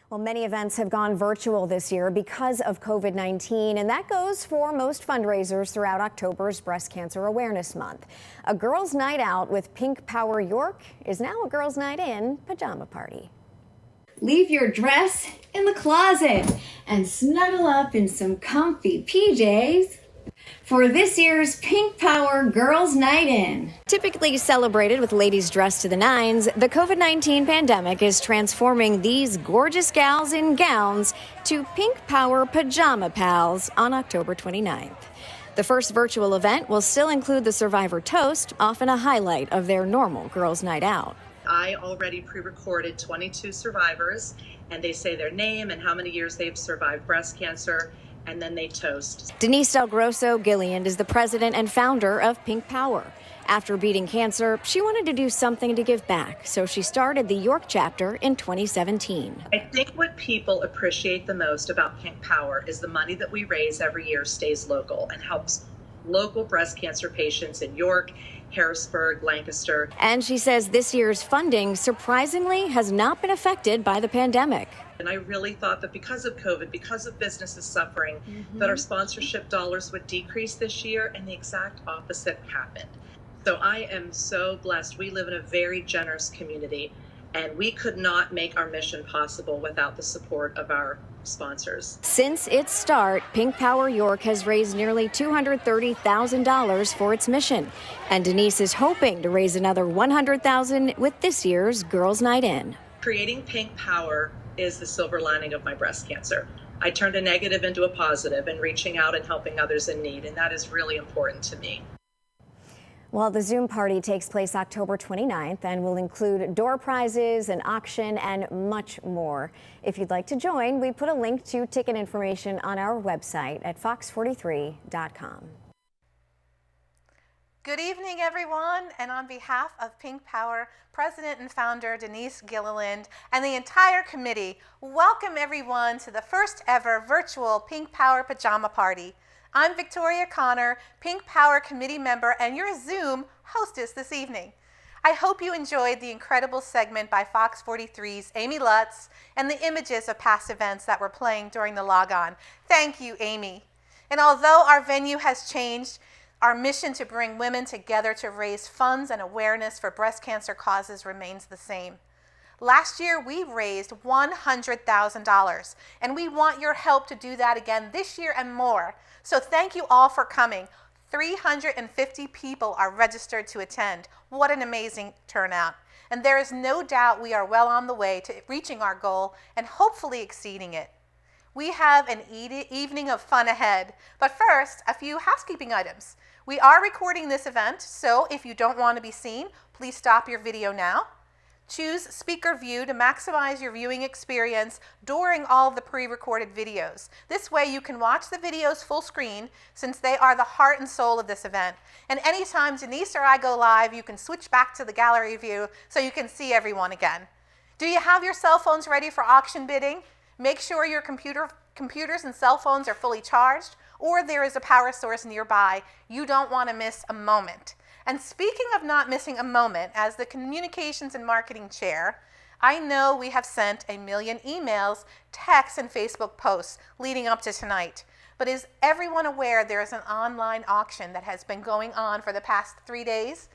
Well, many events have gone virtual this year because of COVID-19, and that goes for most fundraisers throughout October's Breast Cancer Awareness Month. A girls' night out with Pink Power York is now a girls' night in pajama party. Leave your dress in the closet and snuggle up in some comfy PJs for this year's Pink Power Girls' Night In. Typically celebrated with ladies dressed to the nines, the COVID-19 pandemic is transforming these gorgeous gals in gowns to Pink Power Pajama Pals on October 29th. The first virtual event will still include the survivor toast, often a highlight of their normal girls' night out. I already pre-recorded 22 survivors, and they say their name and how many years they've survived breast cancer, and then they toast. Denise Del Grosso Gilliland is the president and founder of Pink Power. After beating cancer, she wanted to do something to give back, so she started the York chapter in 2017. I think what people appreciate the most about Pink Power is the money that we raise every year stays local and helps local breast cancer patients in York, Harrisburg, Lancaster. And she says this year's funding surprisingly has not been affected by the pandemic. And I really thought that because of COVID, because of businesses suffering, that our sponsorship dollars would decrease this year, and the exact opposite happened. So I am so blessed. We live in a very generous community, and we could not make our mission possible without the support of our sponsors. Since its start, Pink Power York has raised nearly $230,000 for its mission, and Denise is hoping to raise another $100,000 with this year's Girls' Night In. Creating Pink Power is the silver lining of my breast cancer. I turned a negative into a positive and reaching out and helping others in need, and that is really important to me. Well, the Zoom party takes place October 29th and will include door prizes, an auction, and much more. If you'd like to join, we put a link to ticket information on our website at fox43.com. Good evening, everyone, and on behalf of Pink Power, President and Founder Denise Gilliland and the entire committee, welcome everyone to the first ever virtual Pink Power Pajama Party. I'm Victoria Connor, Pink Power Committee member and your Zoom hostess this evening. I hope you enjoyed the incredible segment by Fox 43's Amy Lutz and the images of past events that were playing during the log-on. Thank you, Amy. And although our venue has changed, our mission to bring women together to raise funds and awareness for breast cancer causes remains the same. Last year, we raised $100,000, and we want your help to do that again this year and more. So thank you all for coming. 350 people are registered to attend. What an amazing turnout. And there is no doubt we are well on the way to reaching our goal and hopefully exceeding it. We have an evening of fun ahead, but first, a few housekeeping items. We are recording this event, so if you don't want to be seen, please stop your video now. Choose speaker view to maximize your viewing experience during all of the pre-recorded videos. This way you can watch the videos full screen since they are the heart and soul of this event. And anytime Denise or I go live, you can switch back to the gallery view so you can see everyone again. Do you have your cell phones ready for auction bidding? Make sure your computers and cell phones are fully charged, or there is a power source nearby. You don't want to miss a moment. And speaking of not missing a moment, as the Communications and Marketing Chair, I know we have sent 1 million emails, texts, and Facebook posts leading up to tonight. But is everyone aware there is an online auction that has been going on for the past 3 days?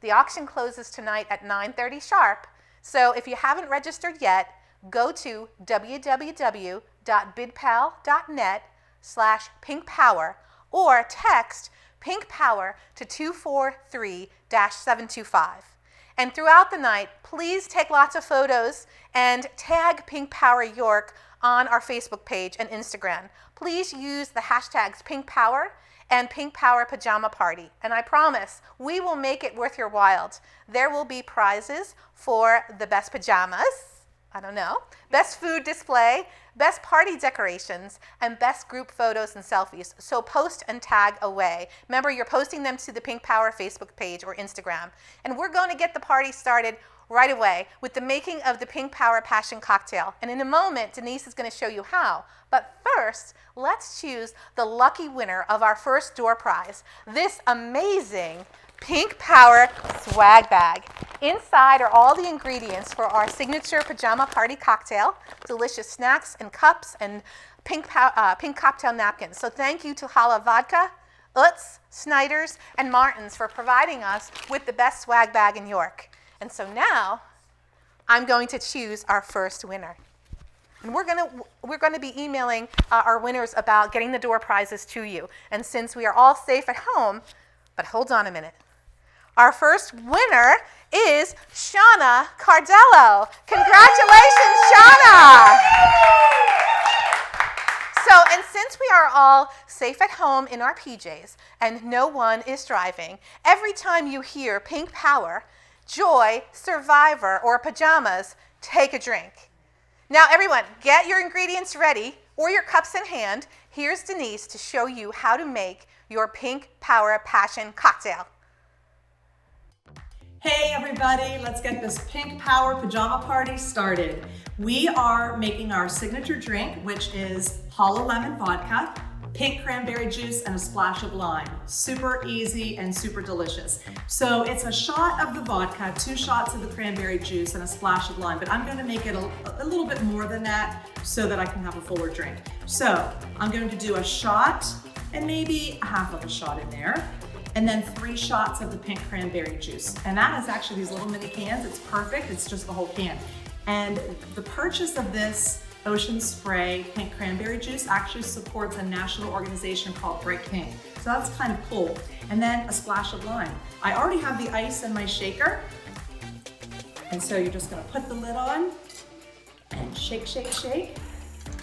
The auction closes tonight at 9:30 sharp. So if you haven't registered yet, go to www.bidpal.net/pinkpower or text Pink Power to 243-725. And throughout the night, please take lots of photos and tag Pink Power York on our Facebook page and Instagram. Please use the hashtags Pink Power and Pink Power Pajama Party. And I promise we will make it worth your while. There will be prizes for the best pajamas, best food display, best party decorations, and best group photos and selfies. So post and tag away. Remember, you're posting them to the Pink Power Facebook page or Instagram. And we're going to get the party started right away with the making of the Pink Power Passion Cocktail. And in a moment, Denise is going to show you how. But first, let's choose the lucky winner of our first door prize, this amazing Pink Power swag bag. Inside are all the ingredients for our signature pajama party cocktail, delicious snacks and cups, and pink cocktail napkins. So thank you to Hala Vodka, Utz, Snyder's, and Martin's for providing us with the best swag bag in York. And so now I'm going to choose our first winner. And we're gonna be emailing our winners about getting the door prizes to you. And since we are all safe at home, but hold on a minute. Our first winner is Shauna Cardello. Congratulations, Shauna! And since we are all safe at home in our PJs and no one is driving, every time you hear Pink Power, Joy, Survivor, or Pajamas, take a drink. Now everyone, get your ingredients ready or your cups in hand. Here's Denise to show you how to make your Pink Power Passion cocktail. Hey everybody, let's get this Pink Power Pajama Party started. We are making our signature drink, which is Hala Lemon Vodka, pink cranberry juice, and a splash of lime. Super easy and super delicious. So it's a shot of the vodka, 2 shots of the cranberry juice, and a splash of lime, but I'm gonna make it a little bit more than that so that I can have a fuller drink. So I'm going to do a shot and maybe a half of a shot in there, and then 3 shots of the pink cranberry juice. And that is actually these little mini cans. It's perfect, it's just the whole can. And the purchase of this Ocean Spray pink cranberry juice actually supports a national organization called Bright Pink. So that's kind of cool. And then a splash of lime. I already have the ice in my shaker. And so you're just gonna put the lid on and shake, shake, shake.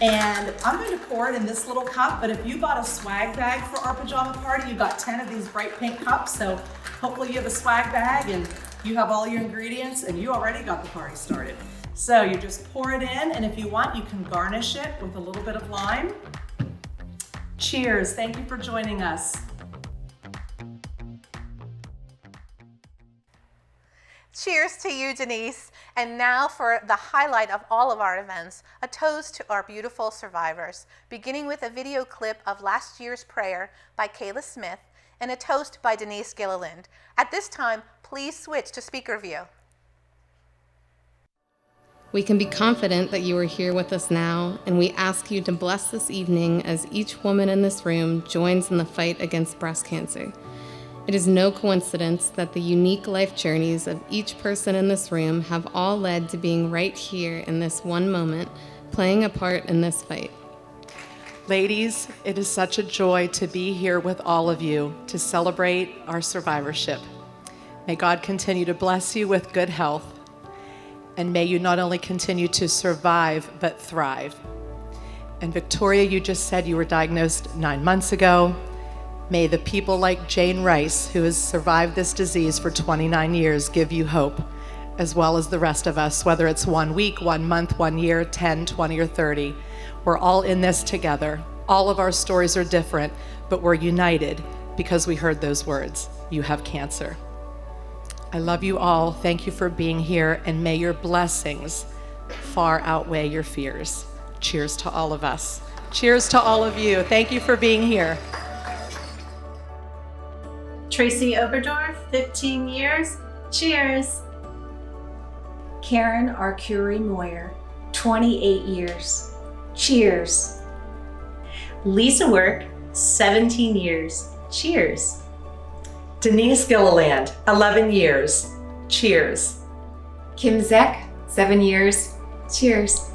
And I'm going to pour it in this little cup, but if you bought a swag bag for our pajama party, you got 10 of these bright pink cups. So hopefully you have a swag bag and you have all your ingredients and you already got the party started. So you just pour it in, and if you want, you can garnish it with a little bit of lime. Cheers, thank you for joining us. Cheers to you, Denise. And now for the highlight of all of our events, a toast to our beautiful survivors, beginning with a video clip of last year's prayer by Kayla Smith and a toast by Denise Gilliland. At this time, please switch to speaker view. We can be confident that you are here with us now, and we ask you to bless this evening as each woman in this room joins in the fight against breast cancer. It is no coincidence that the unique life journeys of each person in this room have all led to being right here in this one moment, playing a part in this fight. Ladies, it is such a joy to be here with all of you to celebrate our survivorship. May God continue to bless you with good health, and may you not only continue to survive, but thrive. And Victoria, you just said you were diagnosed 9 months ago. May the people like Jane Rice, who has survived this disease for 29 years, give you hope, as well as the rest of us, whether it's 1 week, 1 month, 1 year, 10, 20, or 30. We're all in this together. All of our stories are different, but we're united because we heard those words, you have cancer. I love you all. Thank you for being here, and may your blessings far outweigh your fears. Cheers to all of us. Cheers to all of you. Thank you for being here. Tracy Oberdorf, 15 years. Cheers. Karen Arcuri Moyer, 28 years. Cheers. Lisa Work, 17 years. Cheers. Denise Gilliland, 11 years. Cheers. Kim Zeck, 7 years. Cheers.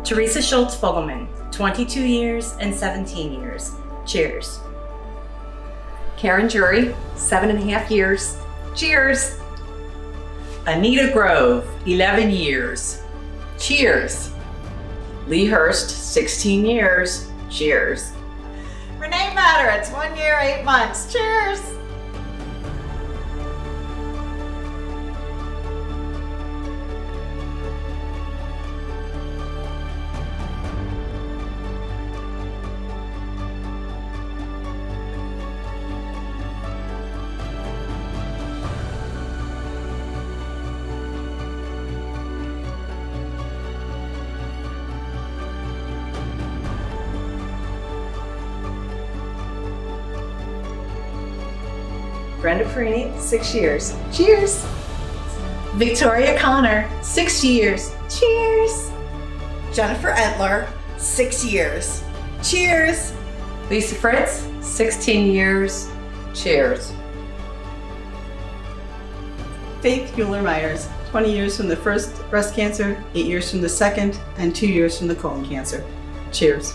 Teresa Schultz Fogelman, 22 years and 17 years. Cheers. Karen Jury, 7.5 years. Cheers. Anita Grove, 11 years. Cheers. Lee Hurst, 16 years. Cheers. Renee Matter, it's 1 year, 8 months. Cheers. Brenda Perini, 6 years. Cheers! Victoria Connor, 6 years. Cheers! Jennifer Entler, 6 years. Cheers! Lisa Fritz, 16 years. Cheers. Faith Euler-Myers, 20 years from the first breast cancer, 8 years from the second, and 2 years from the colon cancer. Cheers.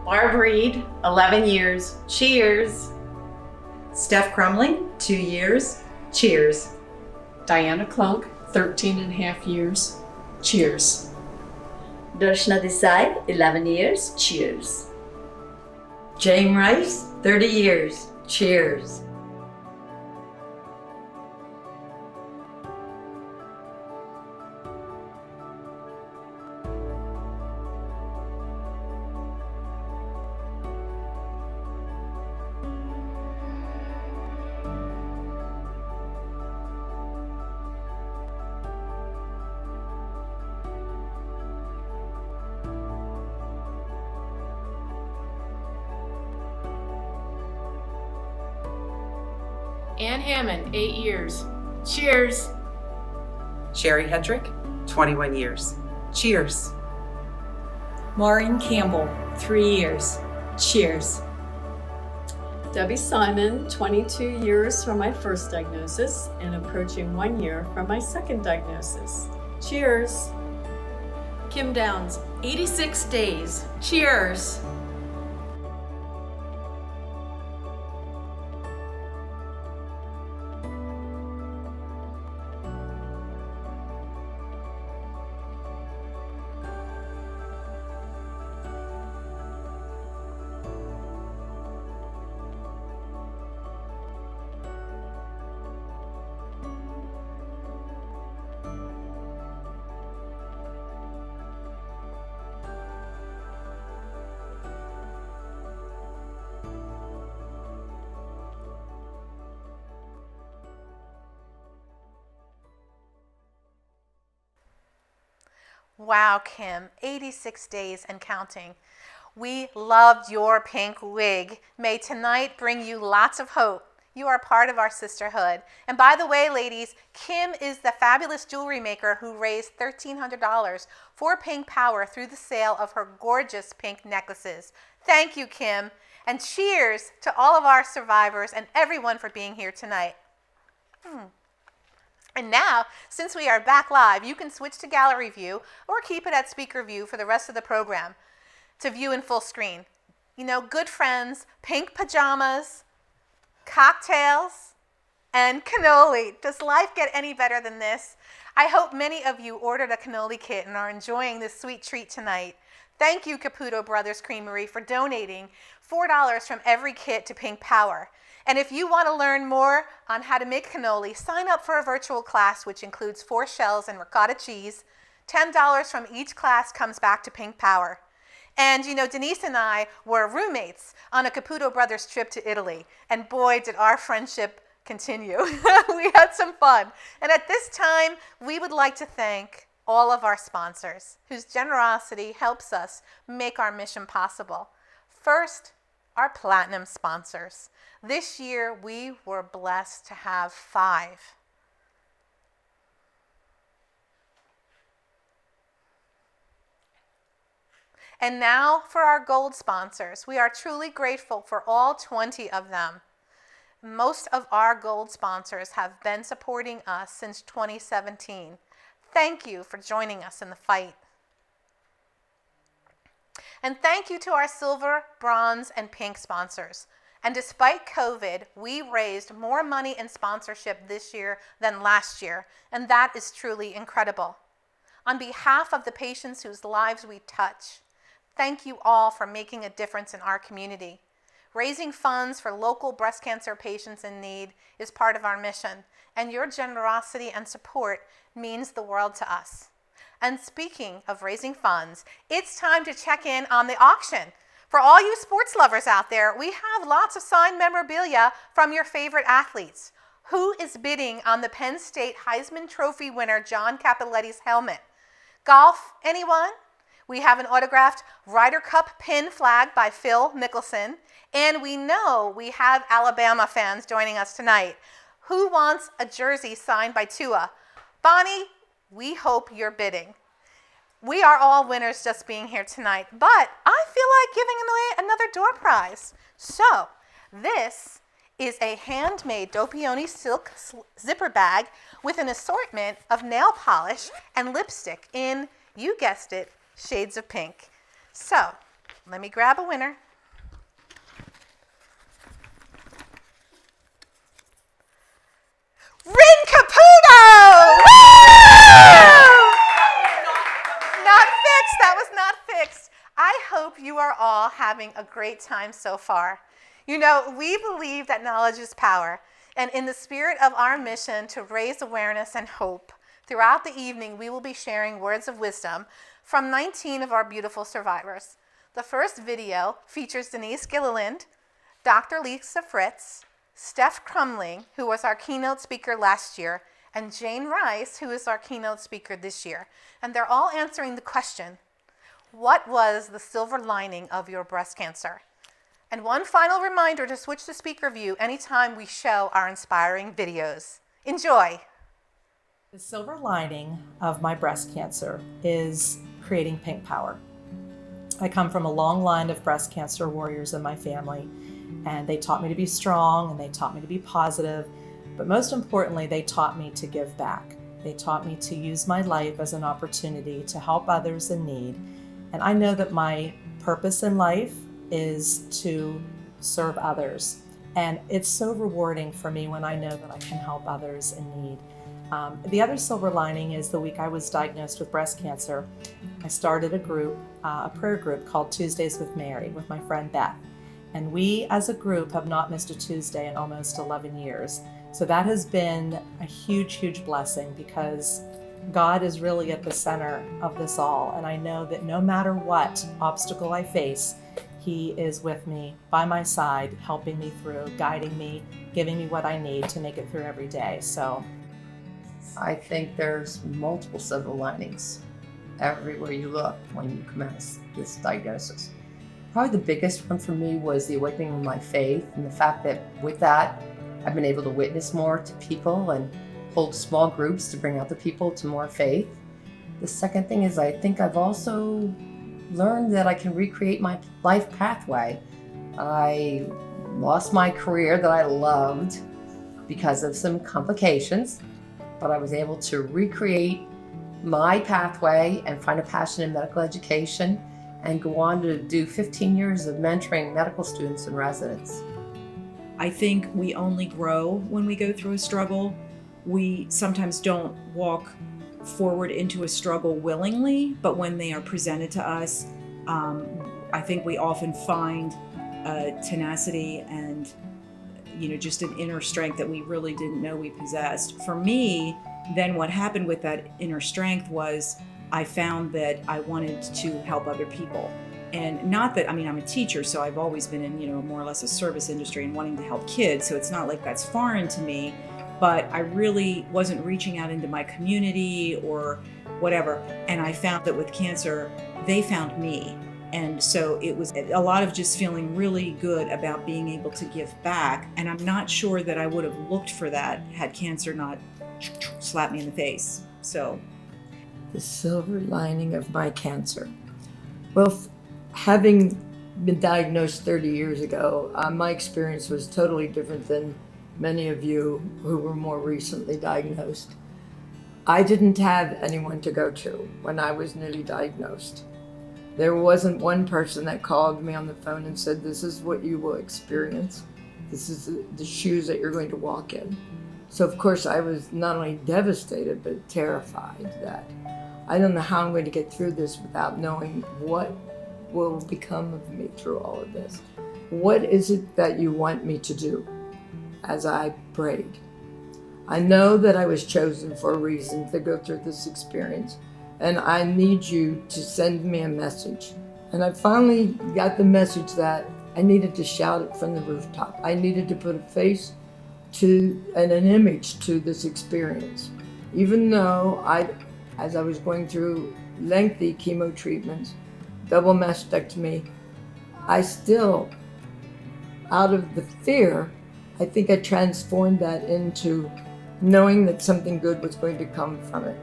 Barb Reed, 11 years. Cheers. Steph Crumling, 2 years. Cheers. Diana Clunk, 13 and a half years. Cheers. Darshna Desai, 11 years. Cheers. Jane Rice, 30 years. Cheers. Ann Hammond, 8 years. Cheers. Sherry Hedrick, 21 years. Cheers. Maureen Campbell, 3 years. Cheers. Debbie Simon, 22 years from my first diagnosis and approaching 1 year from my second diagnosis. Cheers. Kim Downs, 86 days. Cheers. Wow, Kim, 86 days and counting. We loved your pink wig. May tonight bring you lots of hope. You are part of our sisterhood. And by the way, ladies, Kim is the fabulous jewelry maker who raised $1,300 for Pink Power through the sale of her gorgeous pink necklaces. Thank you, Kim. And cheers to all of our survivors and everyone for being here tonight. And now, since we are back live, you can switch to gallery view or keep it at speaker view for the rest of the program to view in full screen. You know, good friends, pink pajamas, cocktails, and cannoli. Does life get any better than this? I hope many of you ordered a cannoli kit and are enjoying this sweet treat tonight. Thank you, Caputo Brothers Creamery, for donating $4 from every kit to Pink Power. And if you want to learn more on how to make cannoli, sign up for a virtual class which includes 4 shells and ricotta cheese. $10 from each class comes back to Pink Power. And you know, Denise and I were roommates on a Caputo Brothers trip to Italy. And boy, did our friendship continue. We had some fun. And at this time, we would like to thank all of our sponsors whose generosity helps us make our mission possible. First, our platinum sponsors. This year, we were blessed to have 5. And now for our gold sponsors. We are truly grateful for all 20 of them. Most of our gold sponsors have been supporting us since 2017. Thank you for joining us in the fight. And thank you to our silver, bronze, and pink sponsors. And despite COVID, we raised more money in sponsorship this year than last year, and that is truly incredible. On behalf of the patients whose lives we touch, thank you all for making a difference in our community. Raising funds for local breast cancer patients in need is part of our mission, and your generosity and support means the world to us. And speaking of raising funds, it's time to check in on the auction. For all you sports lovers out there, we have lots of signed memorabilia from your favorite athletes. Who is bidding on the Penn State Heisman Trophy winner John Cappelletti's helmet? Golf, anyone? We have an autographed Ryder Cup pin flag by Phil Mickelson, and we know we have Alabama fans joining us tonight. Who wants a jersey signed by Tua? Bonnie, we hope you're bidding. We are all winners just being here tonight, but I feel like giving away another door prize. So, this is a handmade Dopione silk zipper bag with an assortment of nail polish and lipstick in, you guessed it, shades of pink. So, let me grab a winner. Rin Caputo! Not fixed. That was not fixed. I hope you are all having a great time so far. You know, we believe that knowledge is power, and in the spirit of our mission to raise awareness and hope, throughout the evening we will be sharing words of wisdom from 19 of our beautiful survivors. The first video features Denise Gilliland, Dr. Lisa Fritz, Steph Crumling, who was our keynote speaker last year, and Jane Rice, who is our keynote speaker this year. And they're all answering the question, what was the silver lining of your breast cancer? And one final reminder to switch to speaker view anytime we show our inspiring videos. Enjoy. The silver lining of my breast cancer is creating Pink Power. I come from a long line of breast cancer warriors in my family, and they taught me to be strong and they taught me to be positive, but most importantly, they taught me to give back. They taught me to use my life as an opportunity to help others in need. And I know that my purpose in life is to serve others. And it's so rewarding for me when I know that I can help others in need. The other silver lining is the week I was diagnosed with breast cancer, I started a group, a prayer group called Tuesdays with Mary with my friend Beth. And we as a group have not missed a Tuesday in almost 11 years. So that has been a huge, huge blessing because God is really at the center of this all. And I know that no matter what obstacle I face, He is with me, by my side, helping me through, guiding me, giving me what I need to make it through every day. So I think there's multiple silver linings everywhere you look when you come out of this diagnosis. Probably the biggest one for me was the awakening of my faith, and the fact that with that, I've been able to witness more to people and hold small groups to bring other people to more faith. The second thing is I think I've also learned that I can recreate my life pathway. I lost my career that I loved because of some complications, but I was able to recreate my pathway and find a passion in medical education and go on to do 15 years of mentoring medical students and residents. I think we only grow when we go through a struggle. We sometimes don't walk forward into a struggle willingly, but when they are presented to us, I think we often find tenacity and just an inner strength that we really didn't know we possessed. For me, then what happened with that inner strength was I found that I wanted to help other people. And not that, I'm a teacher, so I've always been in, more or less a service industry and wanting to help kids, so it's not like that's foreign to me, but I really wasn't reaching out into my community or whatever. And I found that with cancer, they found me. And so it was a lot of just feeling really good about being able to give back. And I'm not sure that I would have looked for that had cancer not slapped me in the face. So. The silver lining of my cancer. Well, having been diagnosed 30 years ago, my experience was totally different than many of you who were more recently diagnosed. I didn't have anyone to go to when I was newly diagnosed. There wasn't one person that called me on the phone and said, this is what you will experience. This is the shoes that you're going to walk in. So of course I was not only devastated, but terrified that I don't know how I'm going to get through this without knowing what will become of me through all of this. what is it that you want me to do? As I prayed. I know that I was chosen for a reason to go through this experience, and I need you to send me a message. And I finally got the message that I needed to shout it from the rooftop. I needed to put a face to and an image to this experience. Even though as I was going through lengthy chemo treatments, double mastectomy, I still, out of the fear, I think I transformed that into knowing that something good was going to come from it.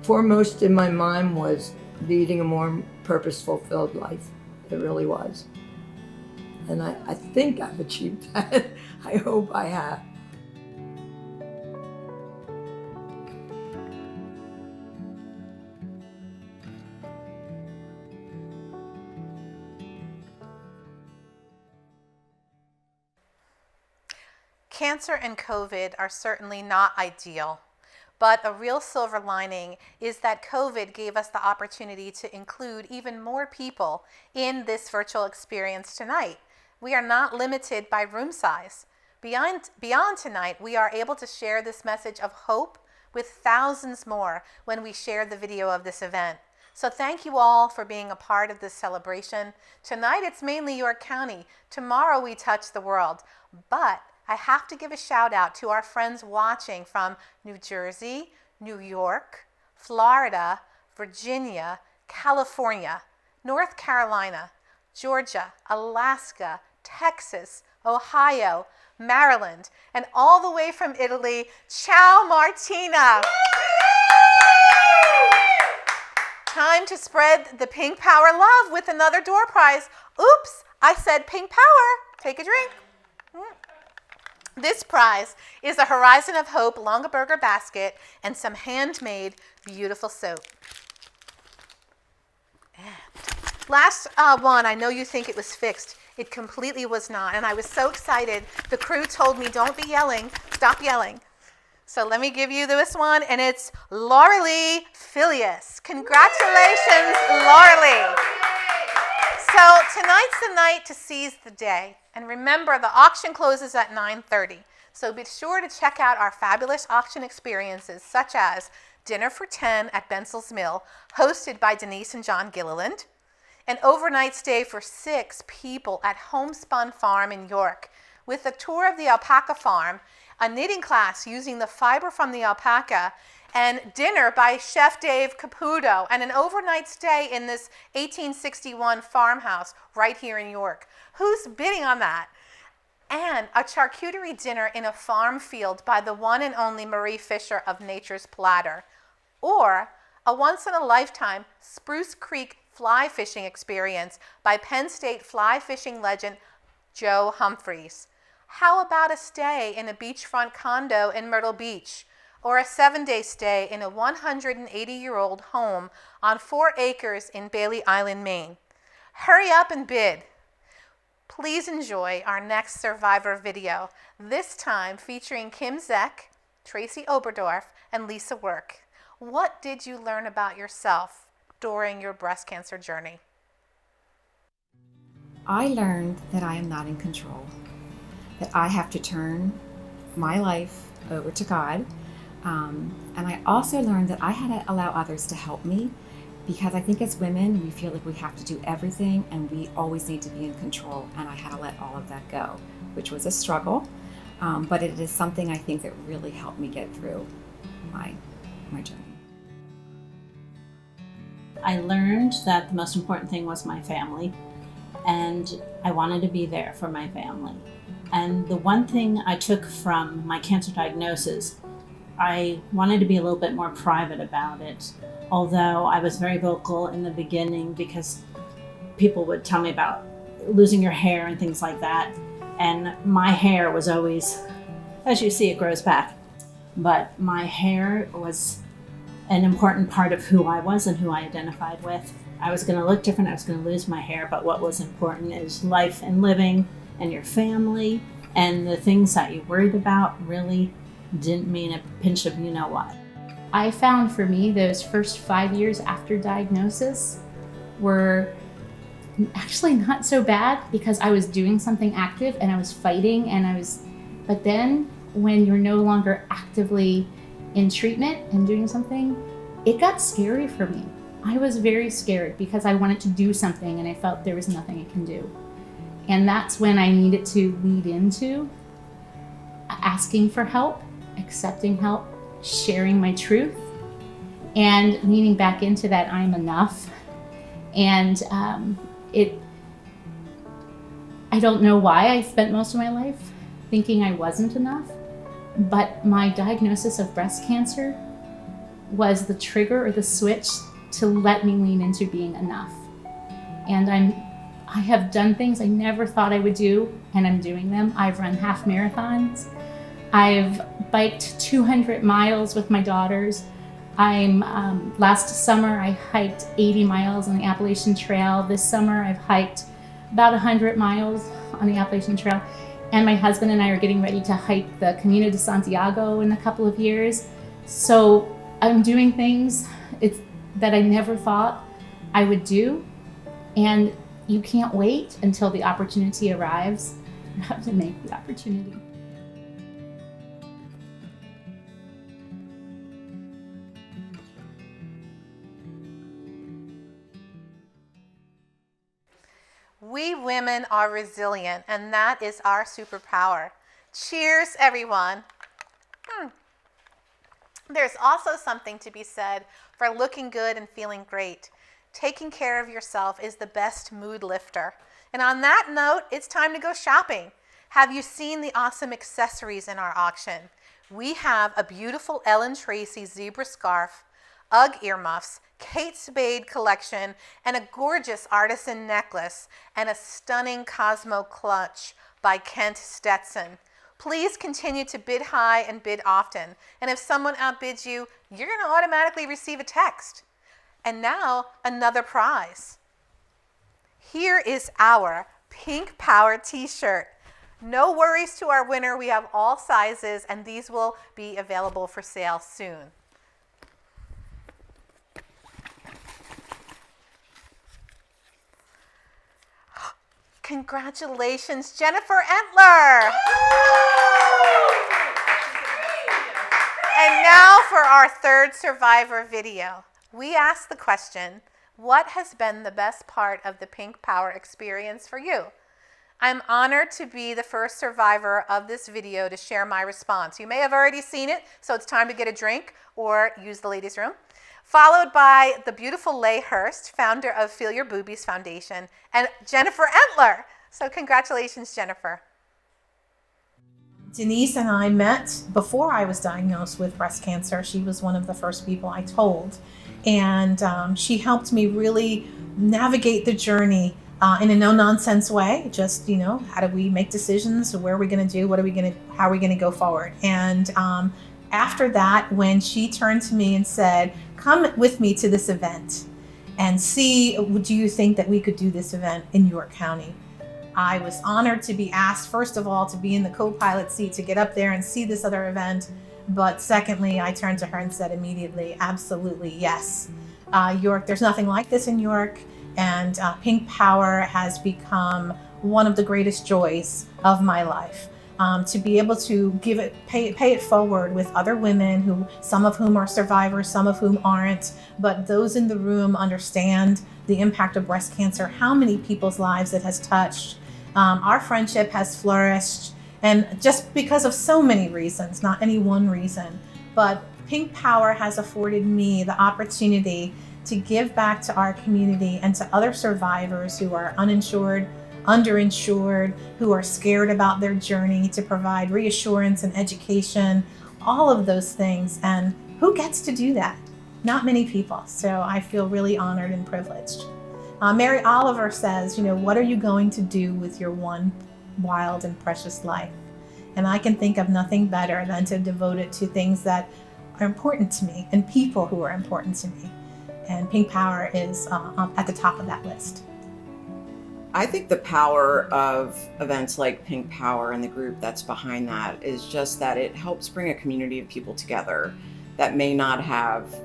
Foremost in my mind was leading a more purposeful, filled life. It really was. And I think I've achieved that. I hope I have. Cancer and COVID are certainly not ideal, but a real silver lining is that COVID gave us the opportunity to include even more people in this virtual experience tonight. We are not limited by room size. Beyond tonight, we are able to share this message of hope with thousands more when we share the video of this event. So thank you all for being a part of this celebration. Tonight it's mainly York County. Tomorrow we touch the world. But I have to give a shout out to our friends watching from New Jersey, New York, Florida, Virginia, California, North Carolina, Georgia, Alaska, Texas, Ohio, Maryland, and all the way from Italy. Ciao Martina! Time to spread the Pink Power love with another door prize. Oops, I said Pink Power. Take a drink. This prize is a Horizon of Hope Longaberger basket and some handmade beautiful soap. And last one, I know you think it was fixed. It completely was not, and I was so excited. The crew told me, don't be yelling, stop yelling. So let me give you this one, and it's Lauralee Filius. Congratulations, Lauralee. So tonight's the night to seize the day. And remember, the auction closes at 9:30. So be sure to check out our fabulous auction experiences, such as Dinner for 10 at Bensel's Mill, hosted by Denise and John Gilliland, an overnight stay for 6 people at Homespun Farm in York, with a tour of the alpaca farm, a knitting class using the fiber from the alpaca, and dinner by Chef Dave Caputo, and an overnight stay in this 1861 farmhouse right here in York. Who's bidding on that? And a charcuterie dinner in a farm field by the one and only Marie Fisher of Nature's Platter. Or a once-in-a-lifetime Spruce Creek fly fishing experience by Penn State fly fishing legend Joe Humphreys. How about a stay in a beachfront condo in Myrtle Beach? Or a 7-day stay in a 180-year-old home on 4 acres in Bailey Island, Maine? Hurry up and bid. Please enjoy our next Survivor video, this time featuring Kim Zeck, Tracy Oberdorf, and Lisa Work. What did you learn about yourself during your breast cancer journey? I learned that I am not in control, that I have to turn my life over to God. And I also learned that I had to allow others to help me, because I think as women, we feel like we have to do everything and we always need to be in control. And I had to let all of that go, which was a struggle. But it is something I think that really helped me get through my journey. I learned that the most important thing was my family, and I wanted to be there for my family. And the one thing I took from my cancer diagnosis, I wanted to be a little bit more private about it. Although I was very vocal in the beginning because people would tell me about losing your hair and things like that. And my hair was always, as you see, it grows back. But my hair was an important part of who I was and who I identified with. I was going to look different, I was going to lose my hair, but what was important is life and living and your family, and the things that you worried about really didn't mean a pinch of you know what. I found for me those first 5 years after diagnosis were actually not so bad because I was doing something active and I was fighting but then when you're no longer actively in treatment and doing something, it got scary for me. I was very scared because I wanted to do something and I felt there was nothing I can do. And that's when I needed to lead into asking for help, accepting help, sharing my truth, and leaning back into that I'm enough. And I don't know why I spent most of my life thinking I wasn't enough, but my diagnosis of breast cancer was the trigger or the switch to let me lean into being enough. And I have done things I never thought I would do, and I'm doing them. I've run half marathons. I've biked 200 miles with my daughters. Last summer I hiked 80 miles on the Appalachian Trail. This summer I've hiked about 100 miles on the Appalachian Trail. And my husband and I are getting ready to hike the Camino de Santiago in a couple of years. So I'm doing things that I never thought I would do. And you can't wait until the opportunity arrives. You have to make the opportunity. We women are resilient, and that is our superpower. Cheers, everyone. There's also something to be said for looking good and feeling great. Taking care of yourself is the best mood lifter. And on that note, it's time to go shopping. Have you seen the awesome accessories in our auction? We have a beautiful Ellen Tracy zebra scarf, UGG earmuffs, Kate Spade collection, and a gorgeous artisan necklace, and a stunning Cosmo clutch by Kent Stetson. Please continue to bid high and bid often. And if someone outbids you, you're going to automatically receive a text. And now, another prize. Here is our Pink Power t-shirt. No worries to our winner. We have all sizes, and these will be available for sale soon. Congratulations, Jennifer Entler! And now for our third survivor video. We asked the question, what has been the best part of the Pink Power experience for you? I'm honored to be the first survivor of this video to share my response. You may have already seen it, so it's time to get a drink or use the ladies' room. Followed by the beautiful Leigh Hurst, founder of Feel Your Boobies Foundation, and Jennifer Entler. So congratulations, Jennifer. Denise and I met before I was diagnosed with breast cancer. She was one of the first people I told. And she helped me really navigate the journey in a no-nonsense way. Just, how do we make decisions? Where are we going to do? How are we going to go forward? And after that, when she turned to me and said, come with me to this event and see, do you think that we could do this event in York County? I was honored to be asked, first of all, to be in the co-pilot seat to get up there and see this other event. But secondly, I turned to her and said immediately, absolutely, yes. York, there's nothing like this in York. And Pink Power has become one of the greatest joys of my life. To be able to pay it forward with other women, some of whom are survivors, some of whom aren't, but those in the room understand the impact of breast cancer, how many people's lives it has touched. Our friendship has flourished, and just because of so many reasons, not any one reason, but Pink Power has afforded me the opportunity to give back to our community and to other survivors who are uninsured, underinsured, who are scared about their journey, to provide reassurance and education, all of those things. And who gets to do that? Not many people. So I feel really honored and privileged. Mary Oliver says, what are you going to do with your one wild and precious life? And I can think of nothing better than to devote it to things that are important to me and people who are important to me. And Pink Power is at the top of that list. I think the power of events like Pink Power and the group that's behind that is just that it helps bring a community of people together that may not have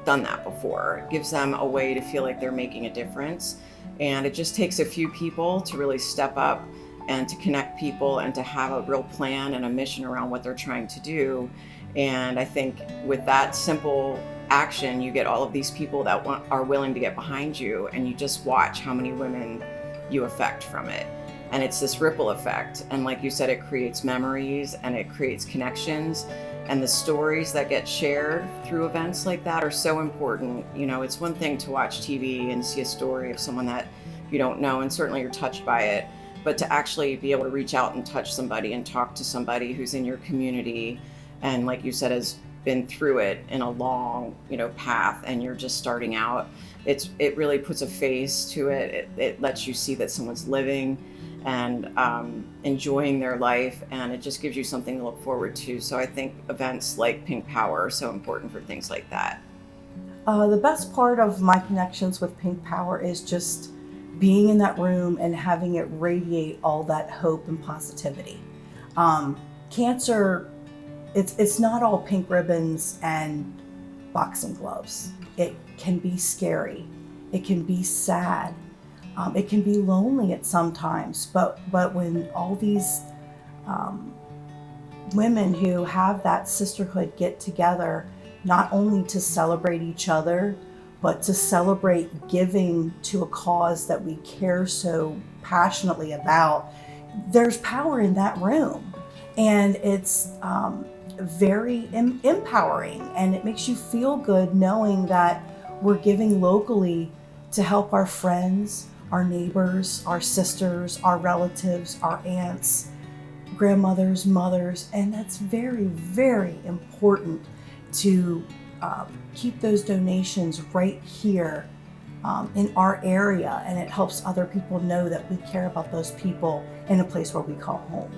done that before. It gives them a way to feel like they're making a difference. And it just takes a few people to really step up and to connect people and to have a real plan and a mission around what they're trying to do. And I think with that simple action, you get all of these people that are willing to get behind you, and you just watch how many women you affect from it. And it's this ripple effect. And like you said, it creates memories and it creates connections. And the stories that get shared through events like that are so important. You know, it's one thing to watch TV and see a story of someone that you don't know, and certainly you're touched by it, but to actually be able to reach out and touch somebody and talk to somebody who's in your community and, like you said, has been through it in a long, path, and you're just starting out, it really puts a face to it. It lets you see that someone's living and enjoying their life, and it just gives you something to look forward to. So I think events like Pink Power are so important for things like that. The best part of my connections with Pink Power is just being in that room and having it radiate all that hope and positivity. Cancer, it's not all pink ribbons and boxing gloves. It can be scary. It can be sad. It can be lonely at sometimes, but when all these women who have that sisterhood get together, not only to celebrate each other, but to celebrate giving to a cause that we care so passionately about, there's power in that room. And it's very empowering, and it makes you feel good knowing that we're giving locally to help our friends, our neighbors, our sisters, our relatives, our aunts, grandmothers, mothers, and that's very, very important to keep those donations right here in our area, and it helps other people know that we care about those people in a place where we call home.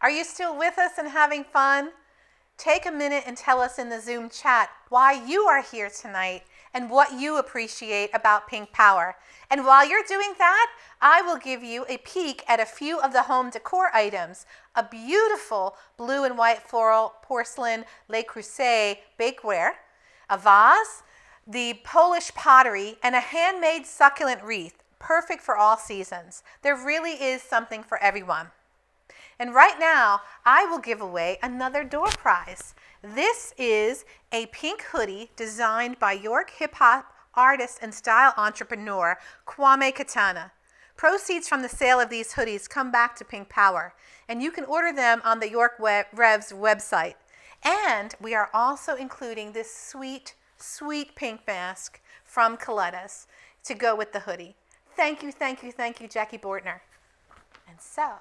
Are you still with us and having fun? Take a minute and tell us in the Zoom chat why you are here tonight and what you appreciate about Pink Power. And while you're doing that, I will give you a peek at a few of the home decor items. A beautiful blue and white floral porcelain Le Creuset bakeware, a vase, the Polish pottery, and a handmade succulent wreath, perfect for all seasons. There really is something for everyone. And right now, I will give away another door prize. This is a pink hoodie designed by York hip-hop artist and style entrepreneur, Kwame Katana. Proceeds from the sale of these hoodies come back to Pink Power, and you can order them on the York Rev's website. And we are also including this sweet, sweet pink mask from Coletta's to go with the hoodie. Thank you, thank you, thank you, Jackie Bortner. And so,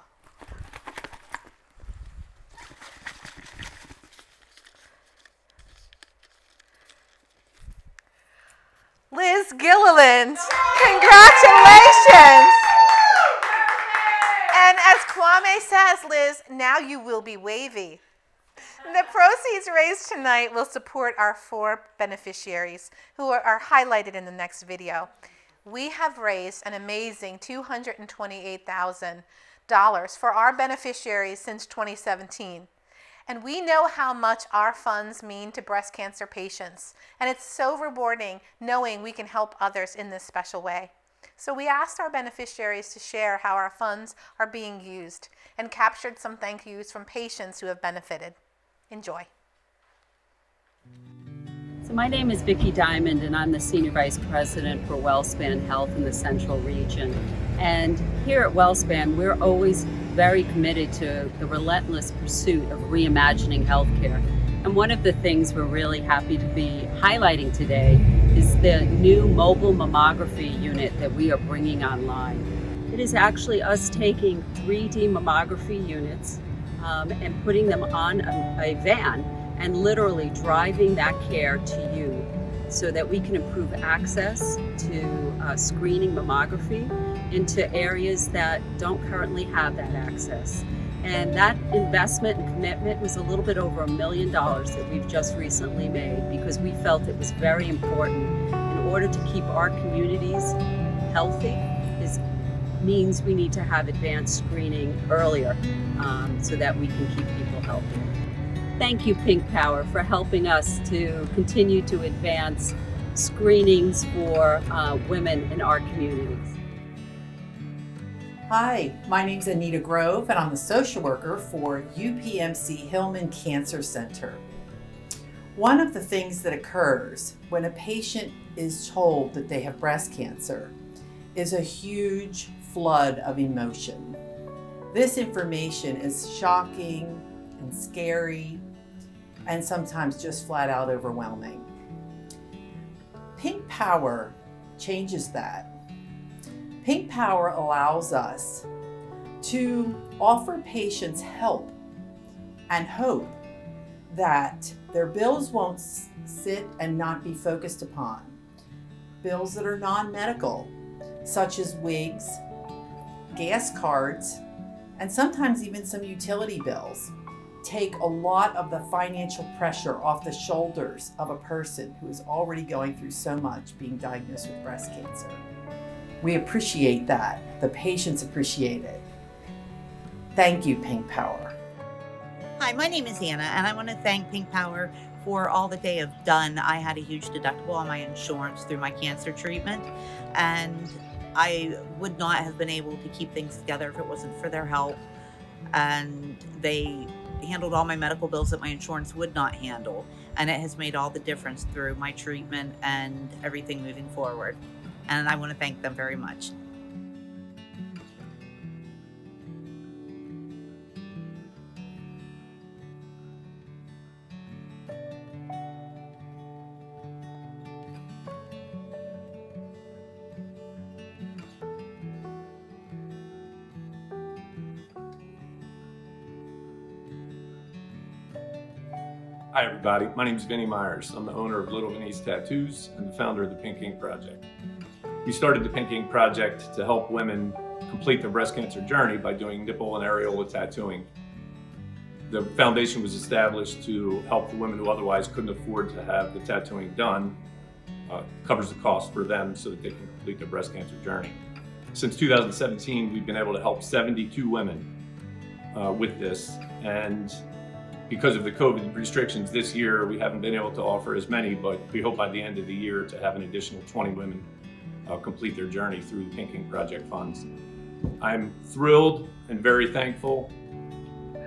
Liz Gilliland, congratulations! And as Kwame says, Liz, now you will be wavy. The proceeds raised tonight will support our 4 beneficiaries who are highlighted in the next video. We have raised an amazing $228,000 for our beneficiaries since 2017. And we know how much our funds mean to breast cancer patients. And it's so rewarding knowing we can help others in this special way. So we asked our beneficiaries to share how our funds are being used and captured some thank yous from patients who have benefited. Enjoy. So my name is Vicki Diamond, and I'm the Senior Vice President for WellSpan Health in the Central Region. And here at WellSpan, we're always very committed to the relentless pursuit of reimagining healthcare. And one of the things we're really happy to be highlighting today is the new mobile mammography unit that we are bringing online. It is actually us taking 3D mammography units and putting them on a van and literally driving that care to you so that we can improve access to screening mammography into areas that don't currently have that access. And that investment and commitment was a little bit over $1 million that we've just recently made because we felt it was very important in order to keep our communities healthy. Means we need to have advanced screening earlier so that we can keep people healthy. Thank you, Pink Power, for helping us to continue to advance screenings for women in our communities. Hi, my name's Anita Grove, and I'm the social worker for UPMC Hillman Cancer Center. One of the things that occurs when a patient is told that they have breast cancer is a huge flood of emotion. This information is shocking and scary and sometimes just flat out overwhelming. Pink Power changes that. Pink Power allows us to offer patients help and hope that their bills won't sit and not be focused upon. Bills that are non-medical, such as wigs, gas cards, and sometimes even some utility bills, take a lot of the financial pressure off the shoulders of a person who is already going through so much being diagnosed with breast cancer. We appreciate that. The patients appreciate it. Thank you, Pink Power. Hi, my name is Anna, and I want to thank Pink Power for all that they have done. I had a huge deductible on my insurance through my cancer treatment, and I would not have been able to keep things together if it wasn't for their help. And they handled all my medical bills that my insurance would not handle, and it has made all the difference through my treatment and everything moving forward. And I want to thank them very much. Hi everybody, my name is Vinnie Myers. I'm the owner of Little Vinnie's Tattoos and the founder of the Pink Ink Project. We started the Pink Ink Project to help women complete their breast cancer journey by doing nipple and areola tattooing. The foundation was established to help the women who otherwise couldn't afford to have the tattooing done, covers the cost for them so that they can complete their breast cancer journey. Since 2017, we've been able to help 72 women with this, and because of the COVID restrictions this year, we haven't been able to offer as many, but we hope by the end of the year to have an additional 20 women complete their journey through the Pink Ink Project funds. I'm thrilled and very thankful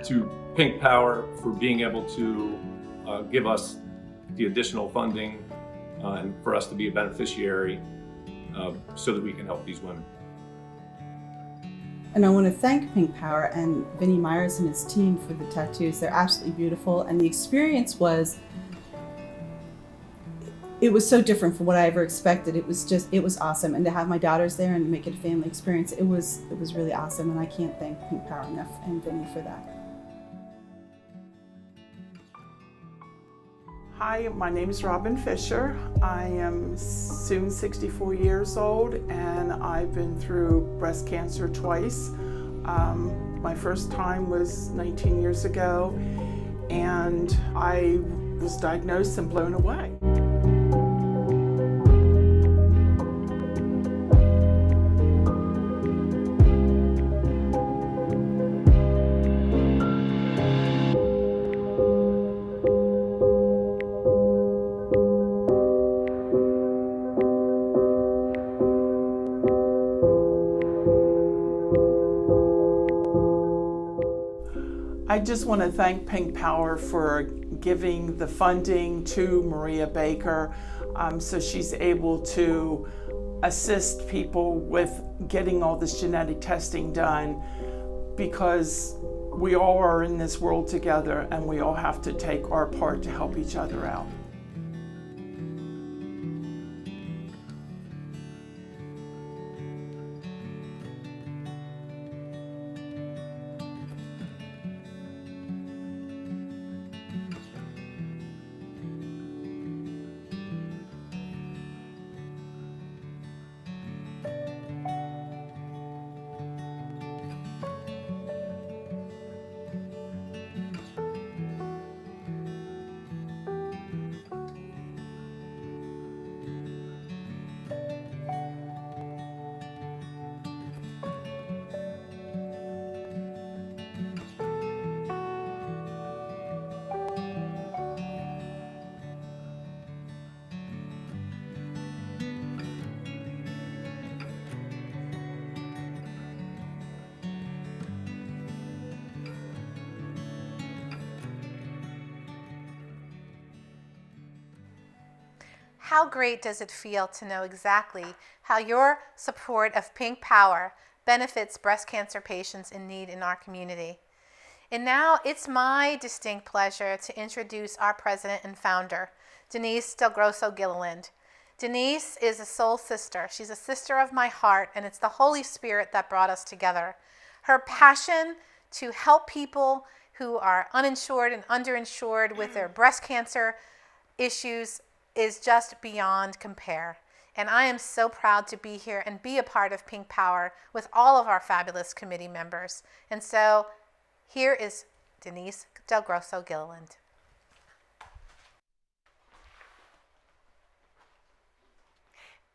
to Pink Power for being able to give us the additional funding and for us to be a beneficiary so that we can help these women. And I want to thank Pink Power and Vinnie Myers and his team for the tattoos. They're absolutely beautiful. And the experience was, it was so different from what I ever expected. It was awesome. And to have my daughters there and make it a family experience, it was really awesome. And I can't thank Pink Power enough and Vinnie for that. Hi, my name is Robin Fisher. I am soon 64 years old and I've been through breast cancer twice. My first time was 19 years ago and I was diagnosed and blown away. I just want to thank Pink Power for giving the funding to Maria Baker so she's able to assist people with getting all this genetic testing done, because we all are in this world together and we all have to take our part to help each other out. how great does it feel to know exactly how your support of Pink Power benefits breast cancer patients in need in our community? And now it's my distinct pleasure to introduce our president and founder, Denise Del Grosso Gilliland. Denise is a soul sister. She's a sister of my heart, and it's the Holy Spirit that brought us together. Her passion to help people who are uninsured and underinsured with their breast cancer issues is just beyond compare. And I am so proud to be here and be a part of Pink Power with all of our fabulous committee members. And so here is Denise Del Grosso Gilliland.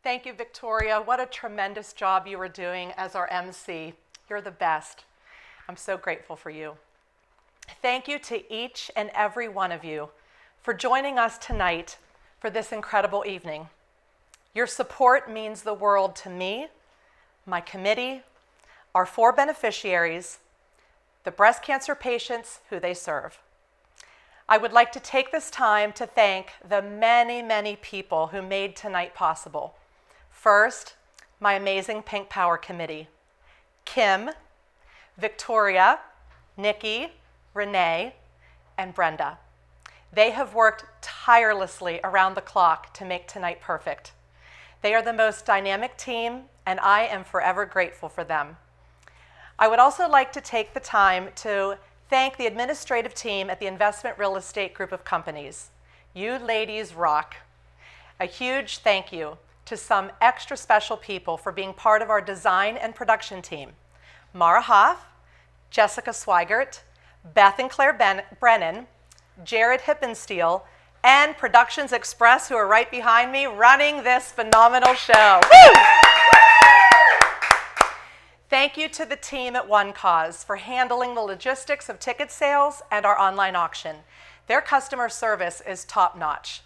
Thank you, Victoria. What a tremendous job you were doing as our MC. You're the best. I'm so grateful for you. Thank you to each and every one of you for joining us tonight for this incredible evening. Your support means the world to me, my committee, our 4 beneficiaries, the breast cancer patients who they serve. I would like to take this time to thank the many, many people who made tonight possible. First, my amazing Pink Power Committee, Kim, Victoria, Nikki, Renee, and Brenda. They have worked tirelessly around the clock to make tonight perfect. They are the most dynamic team, and I am forever grateful for them. I would also like to take the time to thank the administrative team at the Investment Real Estate Group of Companies. You ladies rock. A huge thank you to some extra special people for being part of our design and production team. Mara Hoff, Jessica Swigert, Beth and Claire Brennan, Jared Hippensteel, and Productions Express, who are right behind me running this phenomenal show. Woo! Thank you to the team at One Cause for handling the logistics of ticket sales and our online auction. Their customer service is top-notch.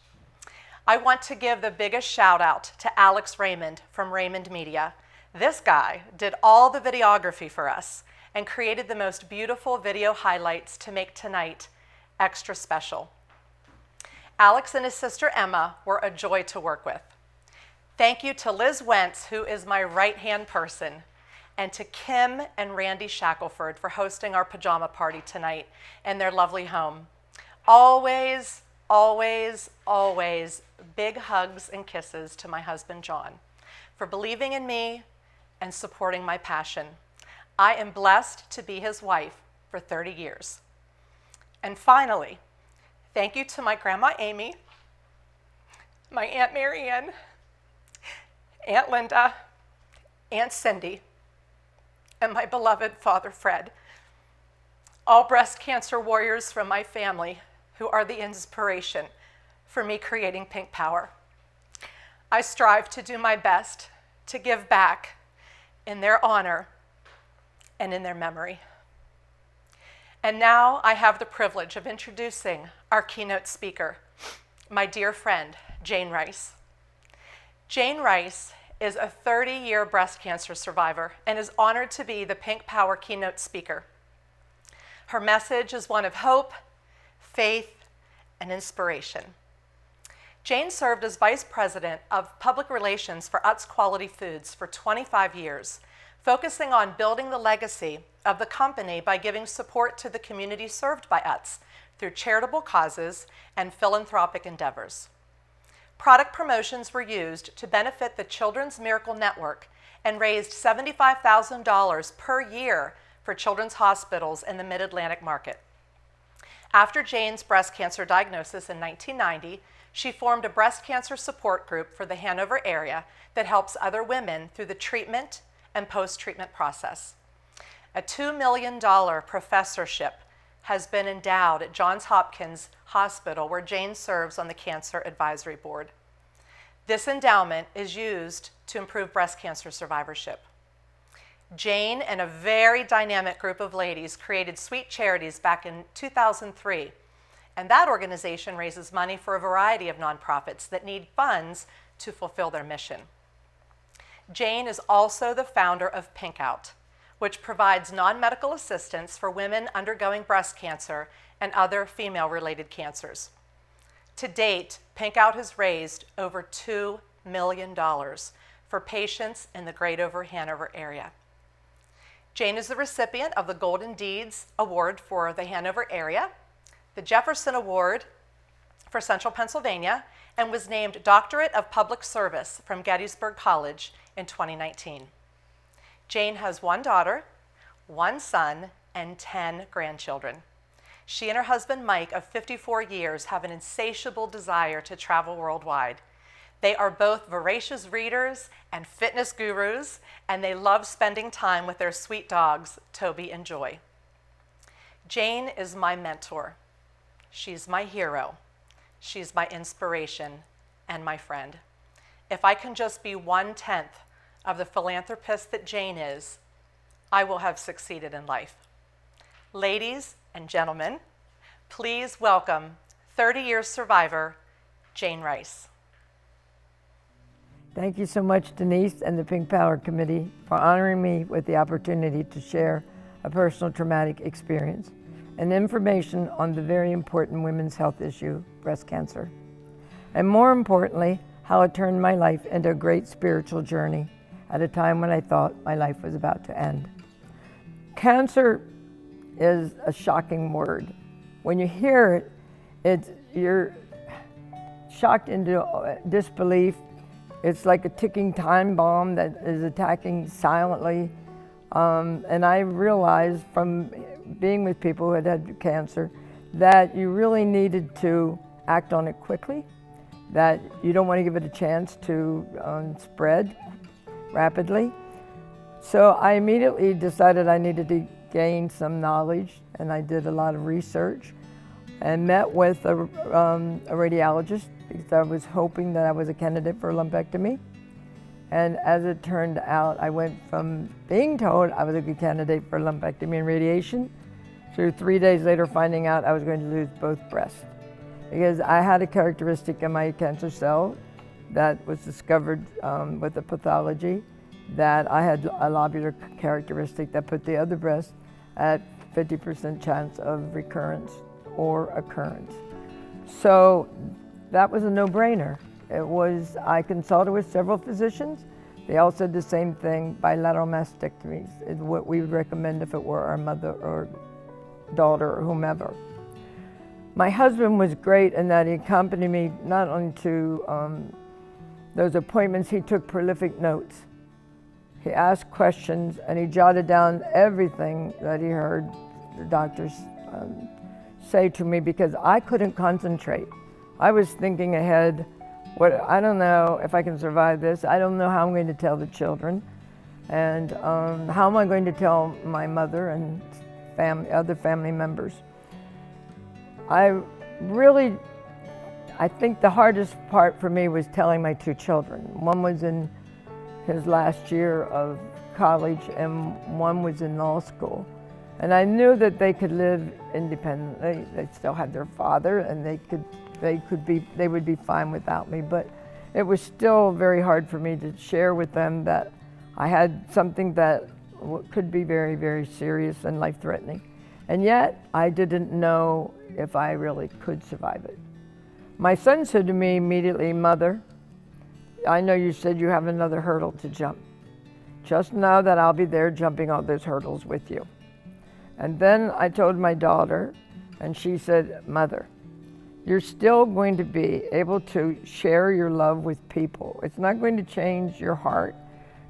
I want to give the biggest shout out to Alex Raymond from Raymond Media. This guy did all the videography for us and created the most beautiful video highlights to make tonight extra special. Alex and his sister Emma were a joy to work with. Thank you to Liz Wentz, who is my right-hand person, and to Kim and Randy Shackelford for hosting our pajama party tonight in their lovely home. Always, always, always big hugs and kisses to my husband, John, for believing in me and supporting my passion. I am blessed to be his wife for 30 years. And finally, thank you to my Grandma Amy, my Aunt Marianne, Aunt Linda, Aunt Cindy, and my beloved Father Fred, all breast cancer warriors from my family who are the inspiration for me creating Pink Power. I strive to do my best to give back in their honor and in their memory. And now I have the privilege of introducing our keynote speaker, my dear friend, Jane Rice. Jane Rice is a 30-year breast cancer survivor and is honored to be the Pink Power keynote speaker. Her message is one of hope, faith, and inspiration. Jane served as Vice President of Public Relations for Utz Quality Foods for 25 years, focusing on building the legacy of the company by giving support to the community served by Utz through charitable causes and philanthropic endeavors. Product promotions were used to benefit the Children's Miracle Network and raised $75,000 per year for children's hospitals in the Mid-Atlantic market. After Jane's breast cancer diagnosis in 1990, she formed a breast cancer support group for the Hanover area that helps other women through the treatment and post-treatment process. A $2 million professorship has been endowed at Johns Hopkins Hospital, where Jane serves on the Cancer Advisory Board. This endowment is used to improve breast cancer survivorship. Jane and a very dynamic group of ladies created Sweet Charities back in 2003, and that organization raises money for a variety of nonprofits that need funds to fulfill their mission. Jane is also the founder of Pink Out, which provides non-medical assistance for women undergoing breast cancer and other female-related cancers. To date, Pink Out has raised over $2 million for patients in the Great Hanover area. Jane is the recipient of the Golden Deeds Award for the Hanover area, the Jefferson Award for Central Pennsylvania, and was named Doctorate of Public Service from Gettysburg College in 2019. Jane has one daughter, one son, and 10 grandchildren. She and her husband, Mike, of 54 years, have an insatiable desire to travel worldwide. They are both voracious readers and fitness gurus, and they love spending time with their sweet dogs, Toby and Joy. Jane is my mentor. She's my hero. She's my inspiration and my friend. If I can just be 1/10 of the philanthropist that Jane is, I will have succeeded in life. Ladies and gentlemen, please welcome 30-year survivor, Jane Rice. Thank you so much, Denise and the Pink Power Committee, for honoring me with the opportunity to share a personal traumatic experience and information on the very important women's health issue, breast cancer. And more importantly, how it turned my life into a great spiritual journey at a time when I thought my life was about to end. Cancer is a shocking word. When you hear it, you're shocked into disbelief. It's like a ticking time bomb that is attacking silently. And I realized from being with people who had had cancer that you really needed to act on it quickly, that you don't want to give it a chance to spread rapidly. So I immediately decided I needed to gain some knowledge, and I did a lot of research and met with a radiologist because I was hoping that I was a candidate for a lumpectomy. And as it turned out, I went from being told I was a good candidate for lumpectomy and radiation to 3 days later finding out I was going to lose both breasts. Because I had a characteristic in my cancer cell that was discovered with the pathology that I had a lobular characteristic that put the other breast at 50% chance of recurrence or occurrence. So that was a no-brainer. I consulted with several physicians. They all said the same thing, bilateral mastectomies is what we would recommend if it were our mother or daughter or whomever. My husband was great in that he accompanied me not only to those appointments, he took prolific notes. He asked questions and he jotted down everything that he heard the doctors say to me because I couldn't concentrate. I was thinking ahead, I don't know if I can survive this. I don't know how I'm going to tell the children. And how am I going to tell my mother and other family members? I think the hardest part for me was telling my two children. One was in his last year of college and one was in law school. And I knew that they could live independently. They still had their father and they would be fine without me, but it was still very hard for me to share with them that I had something that could be very, very serious and life-threatening. And yet, I didn't know if I really could survive it. My son said to me immediately, "Mother, I know you said you have another hurdle to jump. Just know that I'll be there jumping all those hurdles with you." And then I told my daughter, and she said, "Mother, you're still going to be able to share your love with people. It's not going to change your heart.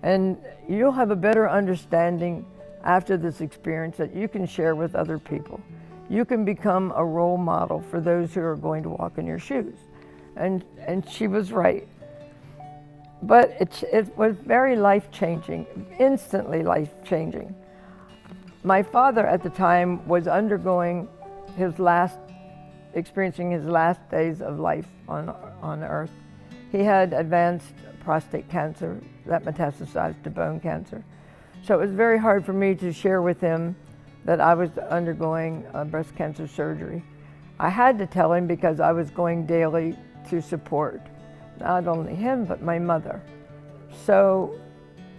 And you'll have a better understanding after this experience that you can share with other people. You can become a role model for those who are going to walk in your shoes." And she was right. But it was very life-changing, instantly life-changing. My father at the time was experiencing his last days of life on earth. He had advanced prostate cancer that metastasized to bone cancer. So it was very hard for me to share with him that I was undergoing breast cancer surgery. I had to tell him because I was going daily to support not only him, but my mother. So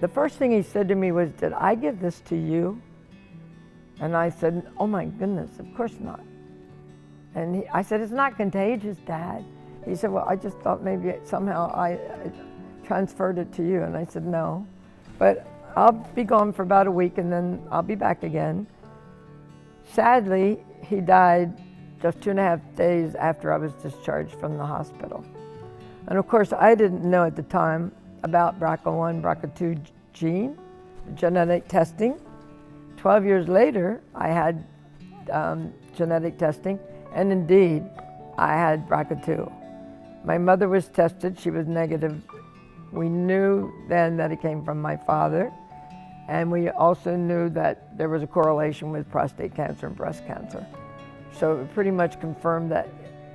the first thing he said to me was, "Did I give this to you?" And I said, "Oh my goodness, of course not." And I said, "It's not contagious, Dad." He said, well, I just thought maybe somehow I transferred it to you. And I said, no, but I'll be gone for about a week and then I'll be back again. Sadly, he died just 2.5 days after I was discharged from the hospital. And of course, I didn't know at the time about BRCA1, BRCA2 gene, genetic testing. 12 years later, I had genetic testing, and indeed, I had BRCA2. My mother was tested, she was negative. We knew then that it came from my father, and we also knew that there was a correlation with prostate cancer and breast cancer. So it pretty much confirmed that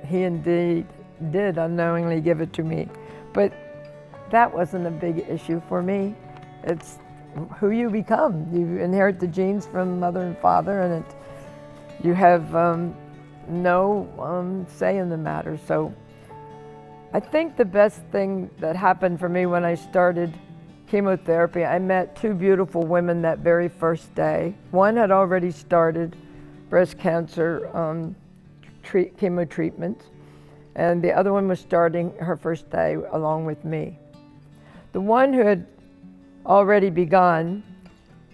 he indeed did unknowingly give it to me. But that wasn't a big issue for me. It's who you become. You inherit the genes from mother and father, and you have no say in the matter. So I think the best thing that happened for me when I started chemotherapy, I met 2 beautiful women that very first day. One had already started breast cancer chemo treatment, and the other one was starting her first day along with me. The one who had already begun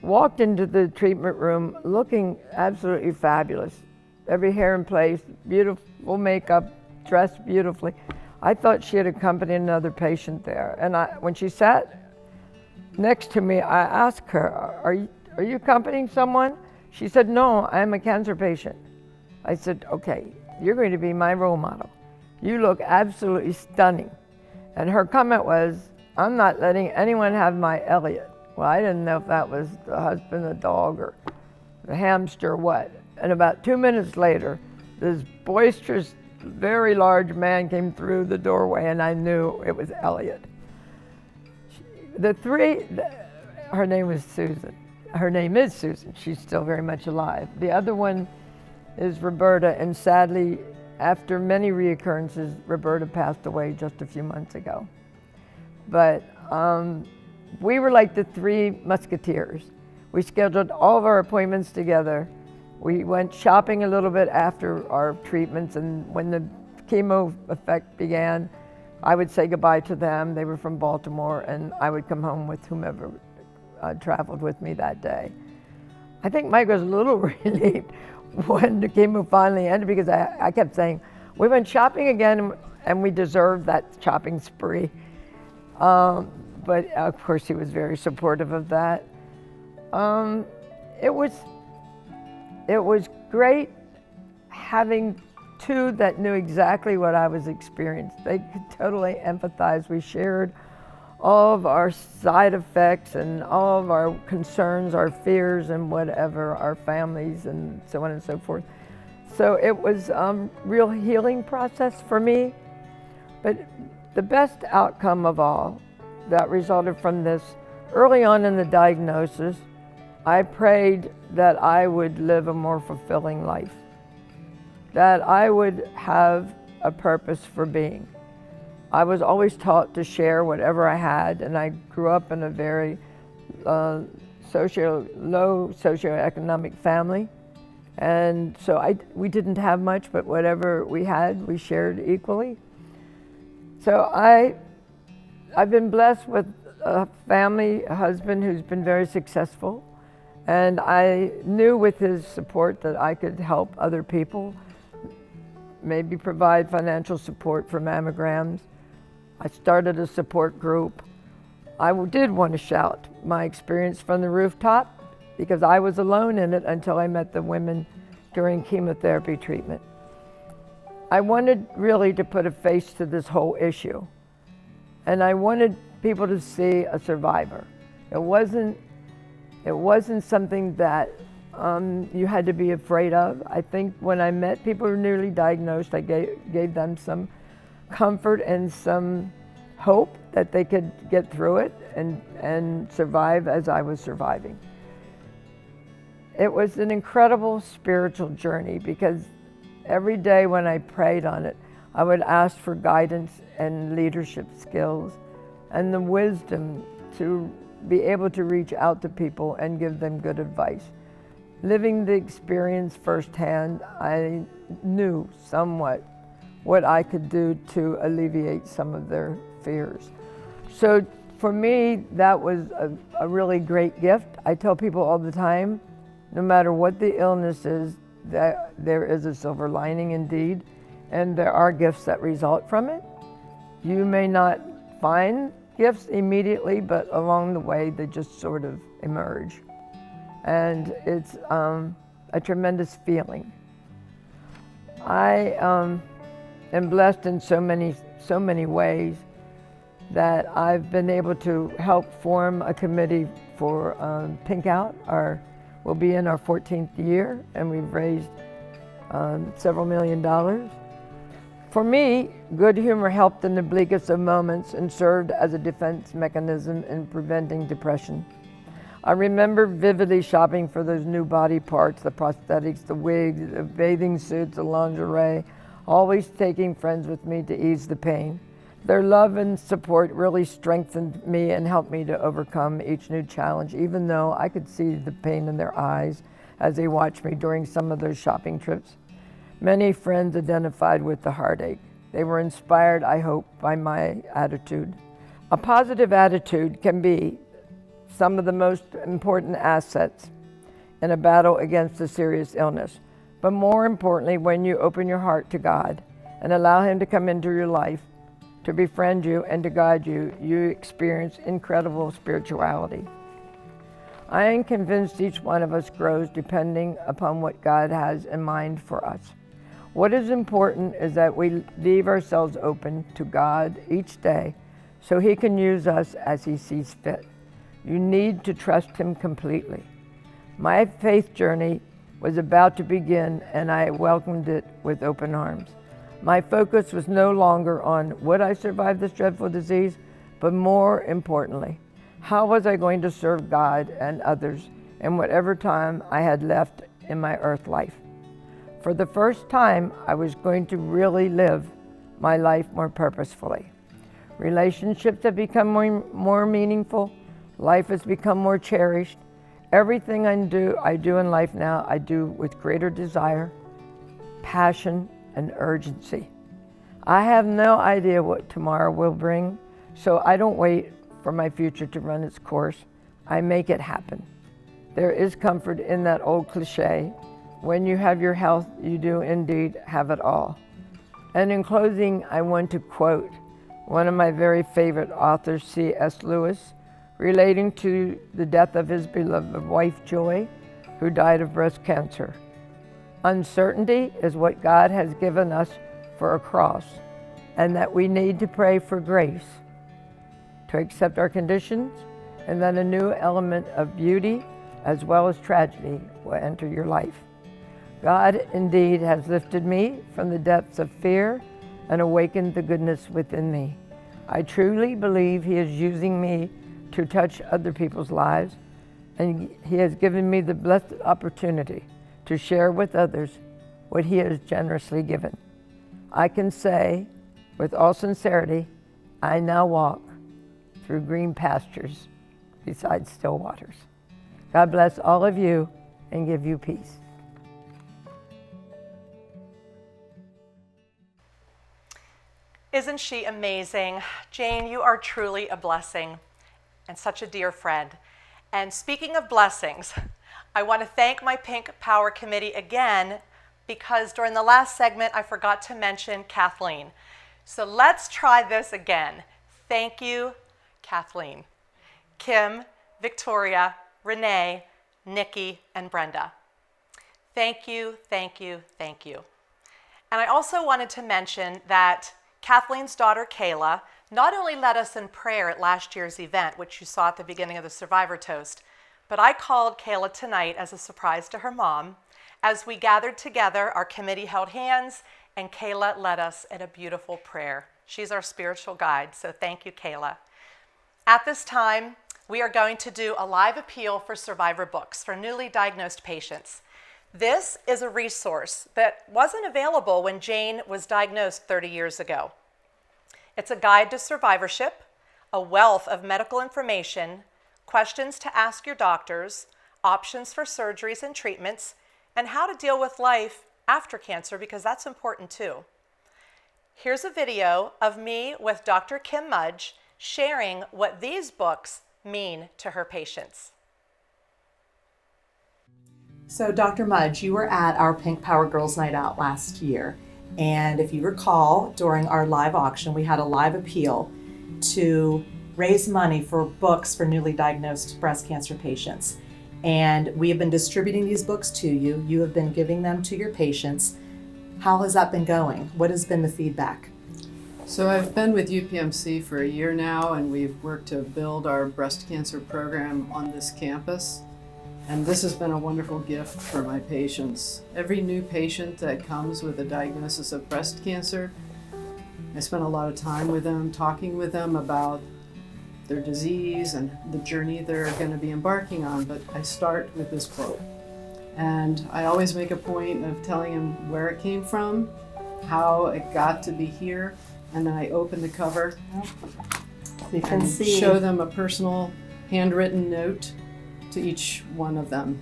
walked into the treatment room looking absolutely fabulous. Every hair in place, beautiful makeup, dressed beautifully. I thought she had accompanied another patient there. And when she sat next to me, I asked her, are you accompanying someone? She said, no, I'm a cancer patient. I said, okay, you're going to be my role model. You look absolutely stunning. And her comment was, I'm not letting anyone have my Elliot. Well, I didn't know if that was the husband, the dog, or the hamster, or what. And about 2 minutes later, this boisterous, very large man came through the doorway, and I knew it was Elliot. Her name was Susan. Her name is Susan. She's still very much alive. The other one is Roberta, and sadly, after many reoccurrences, Roberta passed away just a few months ago. But we were like the 3 musketeers. We scheduled all of our appointments together. We went shopping a little bit after our treatments, and when the chemo effect began, I would say goodbye to them. They were from Baltimore, and I would come home with whomever traveled with me that day. I think Mike was a little relieved when the chemo finally ended, because I kept saying, we went shopping again and we deserved that shopping spree. But of course he was very supportive of that. It was great having 2 that knew exactly what I was experiencing. They could totally empathize. We shared all of our side effects and all of our concerns, our fears, and whatever, our families, and so on and so forth. So it was a real healing process for me. But the best outcome of all that resulted from this, early on in the diagnosis, I prayed that I would live a more fulfilling life, that I would have a purpose for being. I was always taught to share whatever I had, and I grew up in a very low socioeconomic family. And so we didn't have much, but whatever we had, we shared equally. So I've been blessed with a family, a husband who's been very successful. And I knew with his support that I could help other people, maybe provide financial support for mammograms. I started a support group. I did want to shout my experience from the rooftop, because I was alone in it until I met the women during chemotherapy treatment. I wanted really to put a face to this whole issue. And I wanted people to see a survivor. It wasn't something that you had to be afraid of. I think when I met people who were newly diagnosed, I gave them some comfort and some hope that they could get through it and survive as I was surviving. It was an incredible spiritual journey, because every day when I prayed on it, I would ask for guidance and leadership skills and the wisdom to be able to reach out to people and give them good advice. Living the experience firsthand, I knew somewhat what I could do to alleviate some of their fears. So for me, that was a really great gift. I tell people all the time, no matter what the illness is, that there is a silver lining indeed, and there are gifts that result from it. You may not find gifts immediately, but along the way they just sort of emerge. And it's a tremendous feeling. I am blessed in so many ways that I've been able to help form a committee for Pink Out. We'll be in our 14th year, and we've raised several $million. For me, good humor helped in the bleakest of moments and served as a defense mechanism in preventing depression. I remember vividly shopping for those new body parts, the prosthetics, the wigs, the bathing suits, the lingerie, always taking friends with me to ease the pain. Their love and support really strengthened me and helped me to overcome each new challenge, even though I could see the pain in their eyes as they watched me during some of those shopping trips. Many friends identified with the heartache. They were inspired, I hope, by my attitude. A positive attitude can be some of the most important assets in a battle against a serious illness. But more importantly, when you open your heart to God and allow Him to come into your life, to befriend you and to guide you, you experience incredible spirituality. I am convinced each one of us grows depending upon what God has in mind for us. What is important is that we leave ourselves open to God each day so He can use us as He sees fit. You need to trust Him completely. My faith journey was about to begin, and I welcomed it with open arms. My focus was no longer on would I survive this dreadful disease, but more importantly, how was I going to serve God and others in whatever time I had left in my earth life. For the first time, I was going to really live my life more purposefully. Relationships have become more meaningful. Life has become more cherished. Everything I do in life now, I do with greater desire, passion, and urgency. I have no idea what tomorrow will bring, so I don't wait for my future to run its course. I make it happen. There is comfort in that old cliche, when you have your health, you do indeed have it all. And in closing, I want to quote one of my very favorite authors, C.S. Lewis, relating to the death of his beloved wife, Joy, who died of breast cancer. Uncertainty is what God has given us for a cross, and that we need to pray for grace to accept our conditions, and then a new element of beauty as well as tragedy will enter your life. God indeed has lifted me from the depths of fear and awakened the goodness within me. I truly believe He is using me to touch other people's lives, and He has given me the blessed opportunity to share with others what He has generously given. I can say with all sincerity, I now walk through green pastures beside still waters. God bless all of you and give you peace. Isn't she amazing? Jane, you are truly a blessing and such a dear friend. And speaking of blessings, I want to thank my Pink Power Committee again, because during the last segment I forgot to mention Kathleen. So let's try this again. Thank you, Kathleen, Kim, Victoria, Renee, Nikki, and Brenda. Thank you, thank you, thank you. And I also wanted to mention that Kathleen's daughter, Kayla, not only led us in prayer at last year's event, which you saw at the beginning of the Survivor Toast, but I called Kayla tonight as a surprise to her mom. As we gathered together, our committee held hands, and Kayla led us in a beautiful prayer. She's our spiritual guide, so thank you, Kayla. At this time, we are going to do a live appeal for survivor books for newly diagnosed patients. This is a resource that wasn't available when Jane was diagnosed 30 years ago. It's a guide to survivorship, a wealth of medical information, questions to ask your doctors, options for surgeries and treatments, and how to deal with life after cancer, because that's important too. Here's a video of me with Dr. Kim Mudge sharing what these books mean to her patients. So Dr. Mudge, you were at our Pink Power Girls Night Out last year. And if you recall, during our live auction, we had a live appeal to raise money for books for newly diagnosed breast cancer patients. And we have been distributing these books to you. You have been giving them to your patients. How has that been going? What has been the feedback? So I've been with UPMC for a year now, and we've worked to build our breast cancer program on this campus. And this has been a wonderful gift for my patients. Every new patient that comes with a diagnosis of breast cancer, I spend a lot of time with them, talking with them about their disease and the journey they're going to be embarking on. But I start with this book. And I always make a point of telling them where it came from, how it got to be here, and then I open the cover You can and see. show them a personal handwritten note to each one of them.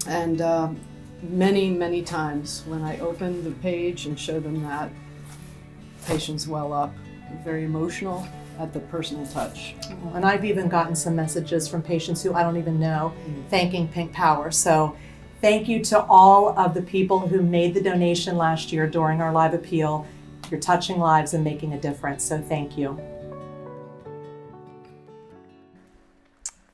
And many, many times when I open the page and show them that, patients well up, very emotional at the personal touch. And I've even gotten some messages from patients who I don't even know thanking Pink Power. So thank you to all of the people who made the donation last year during our live appeal. You're touching lives and making a difference, so thank you.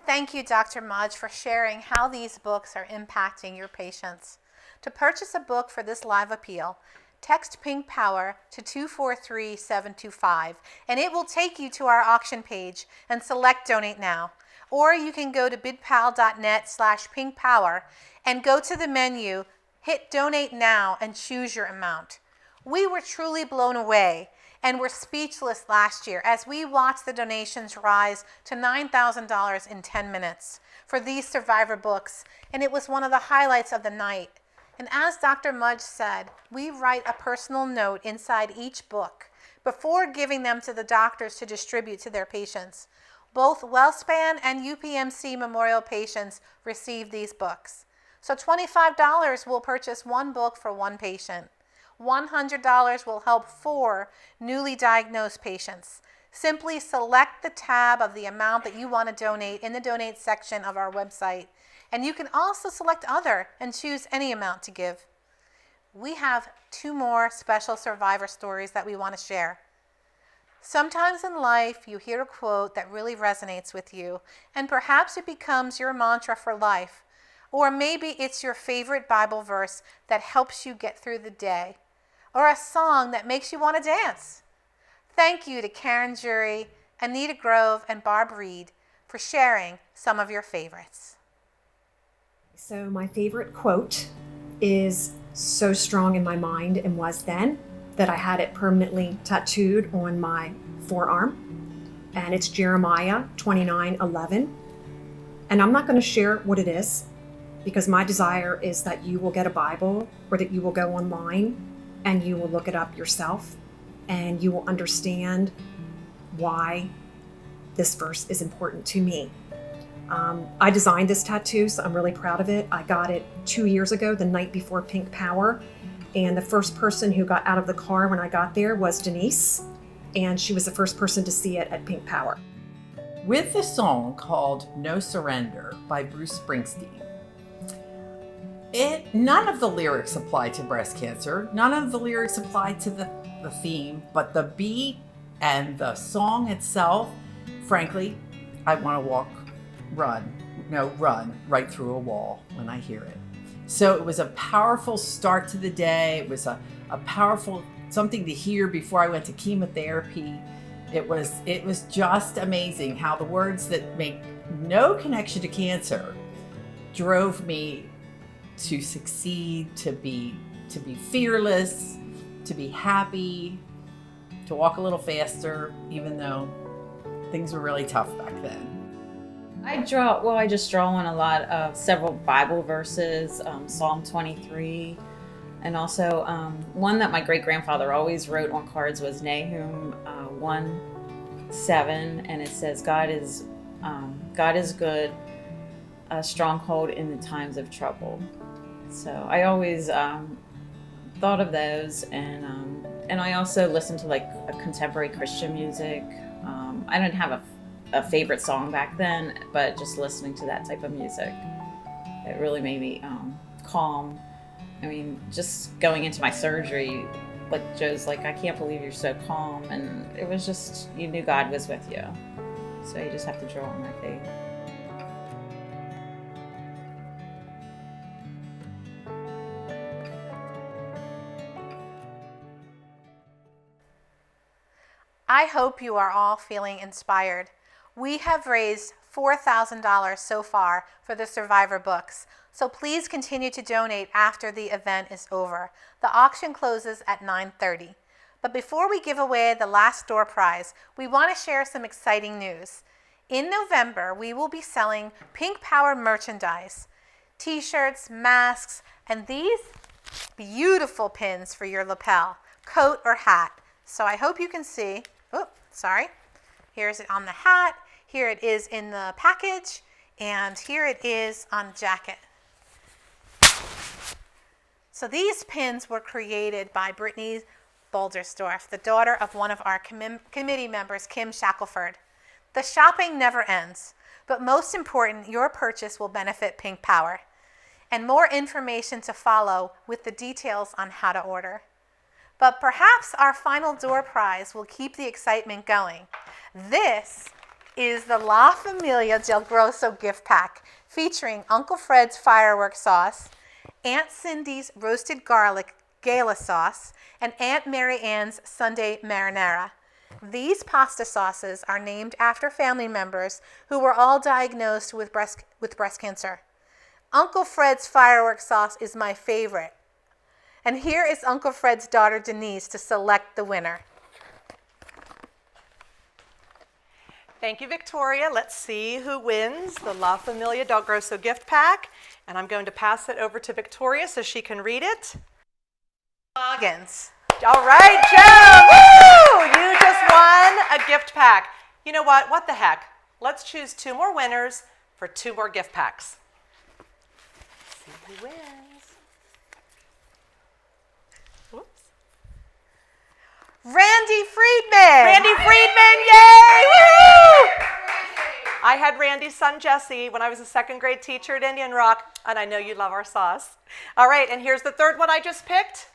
Thank you, Dr. Mudge, for sharing how these books are impacting your patients. To purchase a book for this live appeal, text Pink Power to 243-725, and it will take you to our auction page and select Donate Now. Or you can go to bidpal.net/pinkpower and go to the menu, hit Donate Now, and choose your amount. We were truly blown away and were speechless last year as we watched the donations rise to $9,000 in 10 minutes for these survivor books, and it was one of the highlights of the night. And as Dr. Mudge said, we write a personal note inside each book before giving them to the doctors to distribute to their patients. Both WellSpan and UPMC Memorial patients receive these books. So $25 will purchase one book for one patient. $100 will help 4 newly diagnosed patients. Simply select the tab of the amount that you want to donate in the donate section of our website. And you can also select other and choose any amount to give. We have 2 more special survivor stories that we want to share. Sometimes in life you hear a quote that really resonates with you, and perhaps it becomes your mantra for life. Or maybe it's your favorite Bible verse that helps you get through the day. Or a song that makes you want to dance. Thank you to Karen Jury, Anita Grove, and Barb Reed for sharing some of your favorites. So my favorite quote is so strong in my mind and was then that I had it permanently tattooed on my forearm. And it's Jeremiah 29:11. And I'm not going to share what it is because my desire is that you will get a Bible or that you will go online and you will look it up yourself and you will understand why this verse is important to me. I designed this tattoo, so I'm really proud of it. I got it 2 years ago, the night before Pink Power. And the first person who got out of the car when I got there was Denise. And she was the first person to see it at Pink Power. With the song called No Surrender by Bruce Springsteen, none of the lyrics apply to breast cancer. None of the lyrics apply to the theme, but the beat and the song itself, frankly, I want to run right through a wall when I hear it. So it was a powerful start to the day. It was a powerful something to hear before I went to chemotherapy. It was just amazing how the words that make no connection to cancer drove me to succeed, to be fearless, to be happy, to walk a little faster, even though things were really tough back then. I just draw on a lot of several Bible verses, Psalm 23, and also one that my great-grandfather always wrote on cards was Nahum 1:7, and it says, God is good, a stronghold in the times of trouble. So I always thought of those, and And I also listen to like a contemporary Christian music. I didn't have a favorite song back then, but just listening to that type of music, it really made me calm. I mean, just going into my surgery, like Joe's like, I can't believe you're so calm. And it was just, you knew God was with you. So you just have to draw on that faith. I hope you are all feeling inspired. We have raised $4,000 so far for the Survivor books, so please continue to donate after the event is over. The auction closes at 9:30. But before we give away the last door prize, we want to share some exciting news. In November, we will be selling Pink Power merchandise, t-shirts, masks, and these beautiful pins for your lapel, coat, or hat. So I hope you can see. Oh, sorry. Here's it on the hat. Here it is in the package. And here it is on the jacket. So these pins were created by Brittany Bouldersdorf, the daughter of one of our committee members, Kim Shackelford. The shopping never ends, but most important, your purchase will benefit Pink Power. And more information to follow with the details on how to order. But perhaps our final door prize will keep the excitement going. This is the La Familia Del Grosso gift pack featuring Uncle Fred's fireworks sauce, Aunt Cindy's roasted garlic gala sauce, and Aunt Mary Ann's Sunday marinara. These pasta sauces are named after family members who were all diagnosed with breast cancer. Uncle Fred's fireworks sauce is my favorite. And here is Uncle Fred's daughter, Denise, to select the winner. Thank you, Victoria. Let's see who wins the La Familia Del Grosso gift pack. And I'm going to pass it over to Victoria so she can read it. Loggins. All right, Joe. Woo! You just won a gift pack. You know what? What the heck? Let's choose 2 more winners for 2 more gift packs. Let's see who wins. Randy Friedman! Randy Friedman, yay! Woo! I had Randy's son Jesse when I was a 2nd grade teacher at Indian Rock, and I know you love our sauce. All right, and here's the 3rd one I just picked.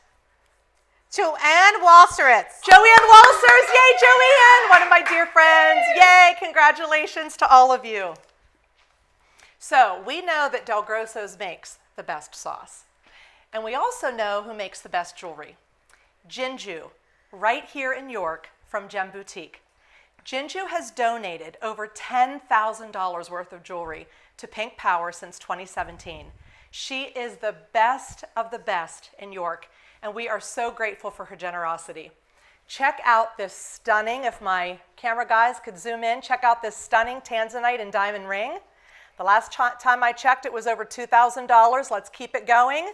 Joanne Walseritz. Joanne Walsers, yay, Joanne! One of my dear friends, yay! Congratulations to all of you. So we know that Del Grosso's makes the best sauce, and we also know who makes the best jewelry. Jinju. Right here in York from Gem Boutique. Jinju has donated over $10,000 worth of jewelry to Pink Power since 2017. She is the best of the best in York, and we are so grateful for her generosity. Check out this stunning, if my camera guys could zoom in, check out this stunning tanzanite and diamond ring. The last time I checked, it was over $2,000. Let's keep it going.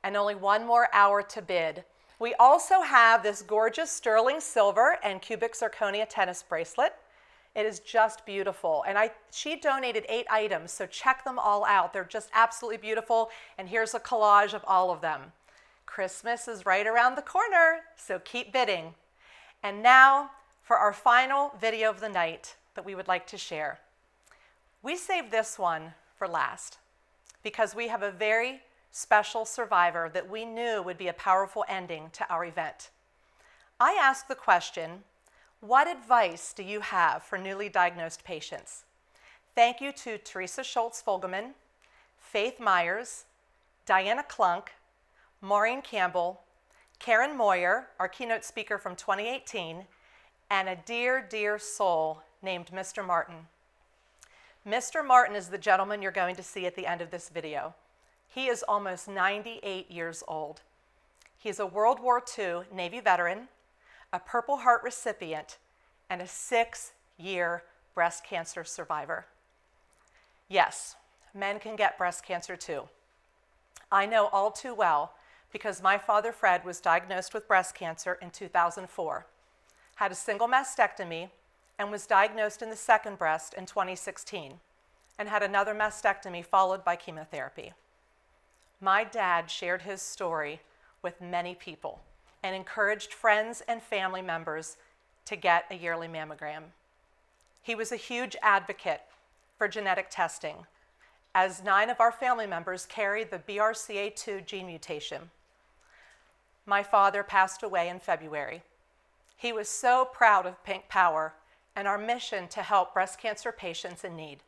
And only 1 more hour to bid. We also have this gorgeous sterling silver and cubic zirconia tennis bracelet. It is just beautiful. And she donated 8 items, so check them all out. They're just absolutely beautiful. And here's a collage of all of them. Christmas is right around the corner, so keep bidding. And now for our final video of the night that we would like to share. We saved this one for last because we have a very special survivor that we knew would be a powerful ending to our event. I asked the question, what advice do you have for newly diagnosed patients? Thank you to Teresa Schultz-Fogelman, Faith Myers, Diana Klunk, Maureen Campbell, Karen Moyer, our keynote speaker from 2018, and a dear, dear soul named Mr. Martin. Mr. Martin is the gentleman you're going to see at the end of this video. He is almost 98 years old. He's a World War II Navy veteran, a Purple Heart recipient, and a 6-year breast cancer survivor. Yes, men can get breast cancer too. I know all too well because my father Fred was diagnosed with breast cancer in 2004, had a single mastectomy, and was diagnosed in the 2nd breast in 2016, and had another mastectomy followed by chemotherapy. My dad shared his story with many people, and encouraged friends and family members to get a yearly mammogram. He was a huge advocate for genetic testing, as 9 of our family members carried the BRCA2 gene mutation. My father passed away in February. He was so proud of Pink Power and our mission to help breast cancer patients in need.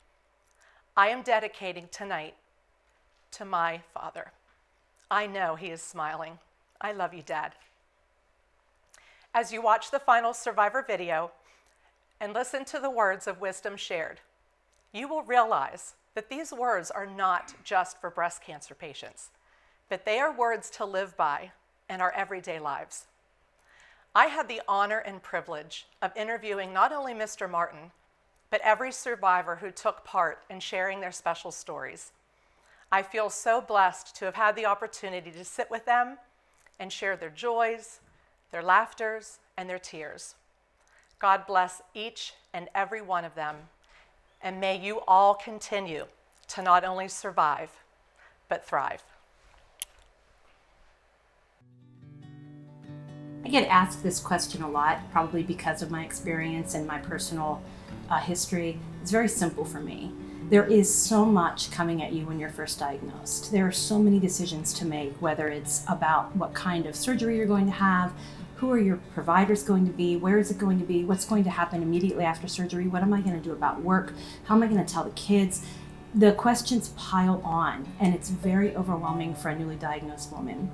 I am dedicating tonight to my father. I know he is smiling. I love you, Dad. As you watch the final survivor video and listen to the words of wisdom shared, you will realize that these words are not just for breast cancer patients, but they are words to live by in our everyday lives. I had the honor and privilege of interviewing not only Mr. Martin, but every survivor who took part in sharing their special stories. I feel so blessed to have had the opportunity to sit with them and share their joys, their laughters, and their tears. God bless each and every one of them, and may you all continue to not only survive, but thrive. I get asked this question a lot, probably because of my experience and my personal history. It's very simple for me. There is so much coming at you when you're first diagnosed. There are so many decisions to make, whether it's about what kind of surgery you're going to have, who are your providers going to be, where is it going to be, what's going to happen immediately after surgery, what am I going to do about work, how am I going to tell the kids? The questions pile on, and it's very overwhelming for a newly diagnosed woman.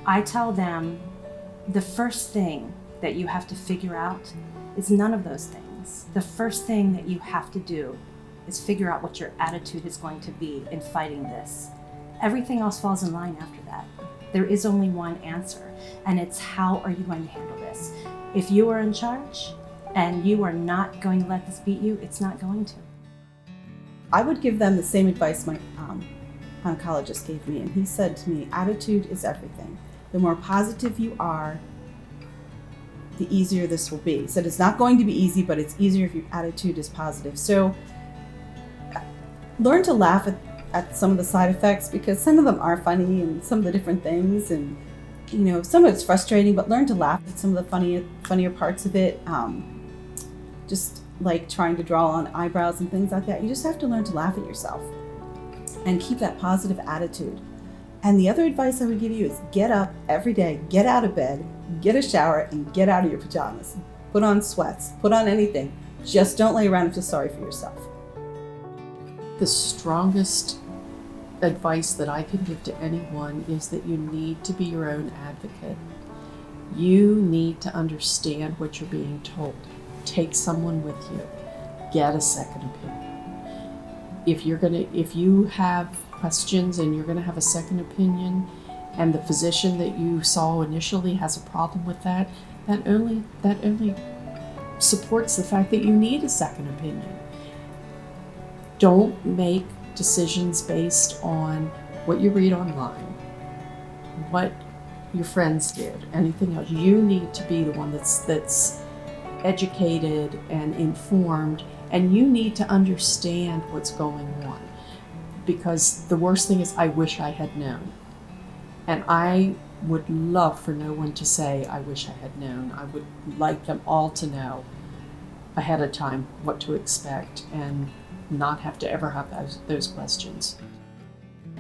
I tell them the first thing that you have to figure out is none of those things. The first thing that you have to do is figure out what your attitude is going to be in fighting this. Everything else falls in line after that. There is only one answer, and it's how are you going to handle this? If you are in charge and you are not going to let this beat you, it's not going to. I would give them the same advice my oncologist gave me, and he said to me, attitude is everything. The more positive you are, the easier this will be. He said it's not going to be easy, but it's easier if your attitude is positive. So learn to laugh at some of the side effects, because some of them are funny and some of the different things, and some of it's frustrating, but learn to laugh at some of the funnier parts of it. Just like trying to draw on eyebrows and things like that. You just have to learn to laugh at yourself and keep that positive attitude. And the other advice I would give you is get up every day, get out of bed, get a shower, and get out of your pajamas. Put on sweats, put on anything. Just don't lay around and feel sorry for yourself. The strongest advice that I can give to anyone is that you need to be your own advocate. You need to understand what you're being told. Take someone with you. Get a second opinion. If you have questions and you're gonna have a second opinion, and the physician that you saw initially has a problem with that only supports the fact that you need a second opinion. Don't make decisions based on what you read online, what your friends did, anything else. You need to be the one that's educated and informed, and you need to understand what's going on. Because the worst thing is, I wish I had known. And I would love for no one to say, I wish I had known. I would like them all to know ahead of time what to expect and not have to ever have those questions.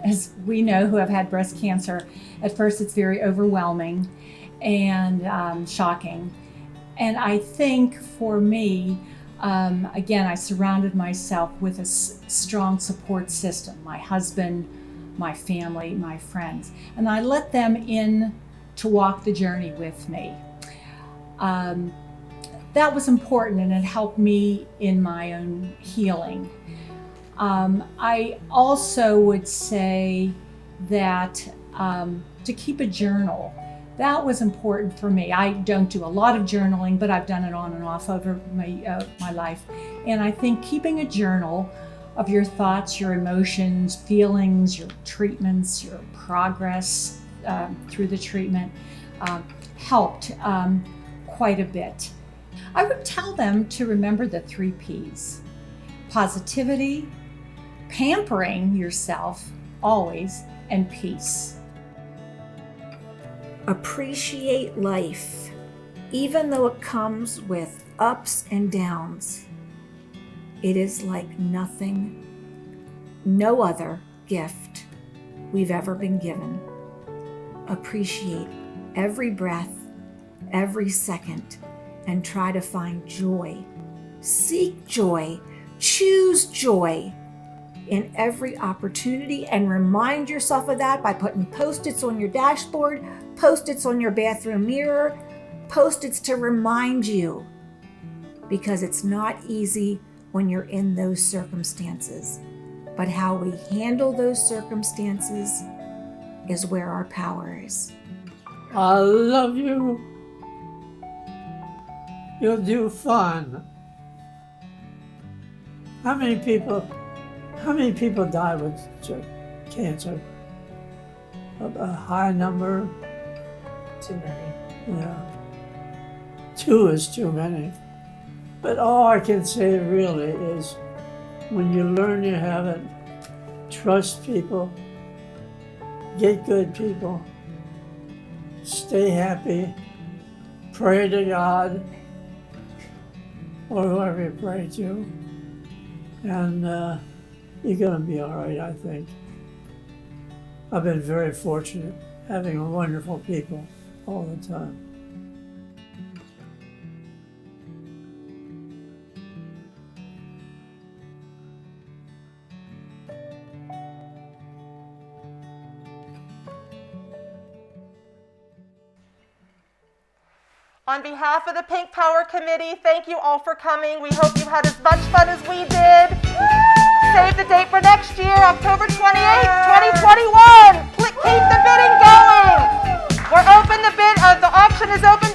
As we know who have had breast cancer, at first it's very overwhelming and shocking. And I think for me, again, I surrounded myself with a strong support system, my husband, my family, my friends, and I let them in to walk the journey with me. That was important, and it helped me in my own healing. I also would say that to keep a journal, that was important for me. I don't do a lot of journaling, but I've done it on and off over my life. And I think keeping a journal of your thoughts, your emotions, feelings, your treatments, your progress through the treatment helped quite a bit. I would tell them to remember the 3 Ps: positivity, pampering yourself always, and peace. Appreciate life, even though it comes with ups and downs. It is like nothing, no other gift we've ever been given. Appreciate every breath, every second, and try to find joy. Seek joy, choose joy in every opportunity, and remind yourself of that by putting Post-its on your dashboard, Post-its on your bathroom mirror, Post-its to remind you, because it's not easy when you're in those circumstances. But how we handle those circumstances is where our power is. I love you. You'll do fun. How many people die with cancer? A high number? Too many. Yeah. 2 is too many. But all I can say really is, when you learn you have it, trust people, get good people, stay happy, pray to God, or whoever you pray to, and you're going to be all right, I think. I've been very fortunate having wonderful people all the time. On behalf of the Pink Power Committee, thank you all for coming. We hope you had as much fun as we did. Save the date for next year, October 28th, 2021. Keep the bidding going. The auction is open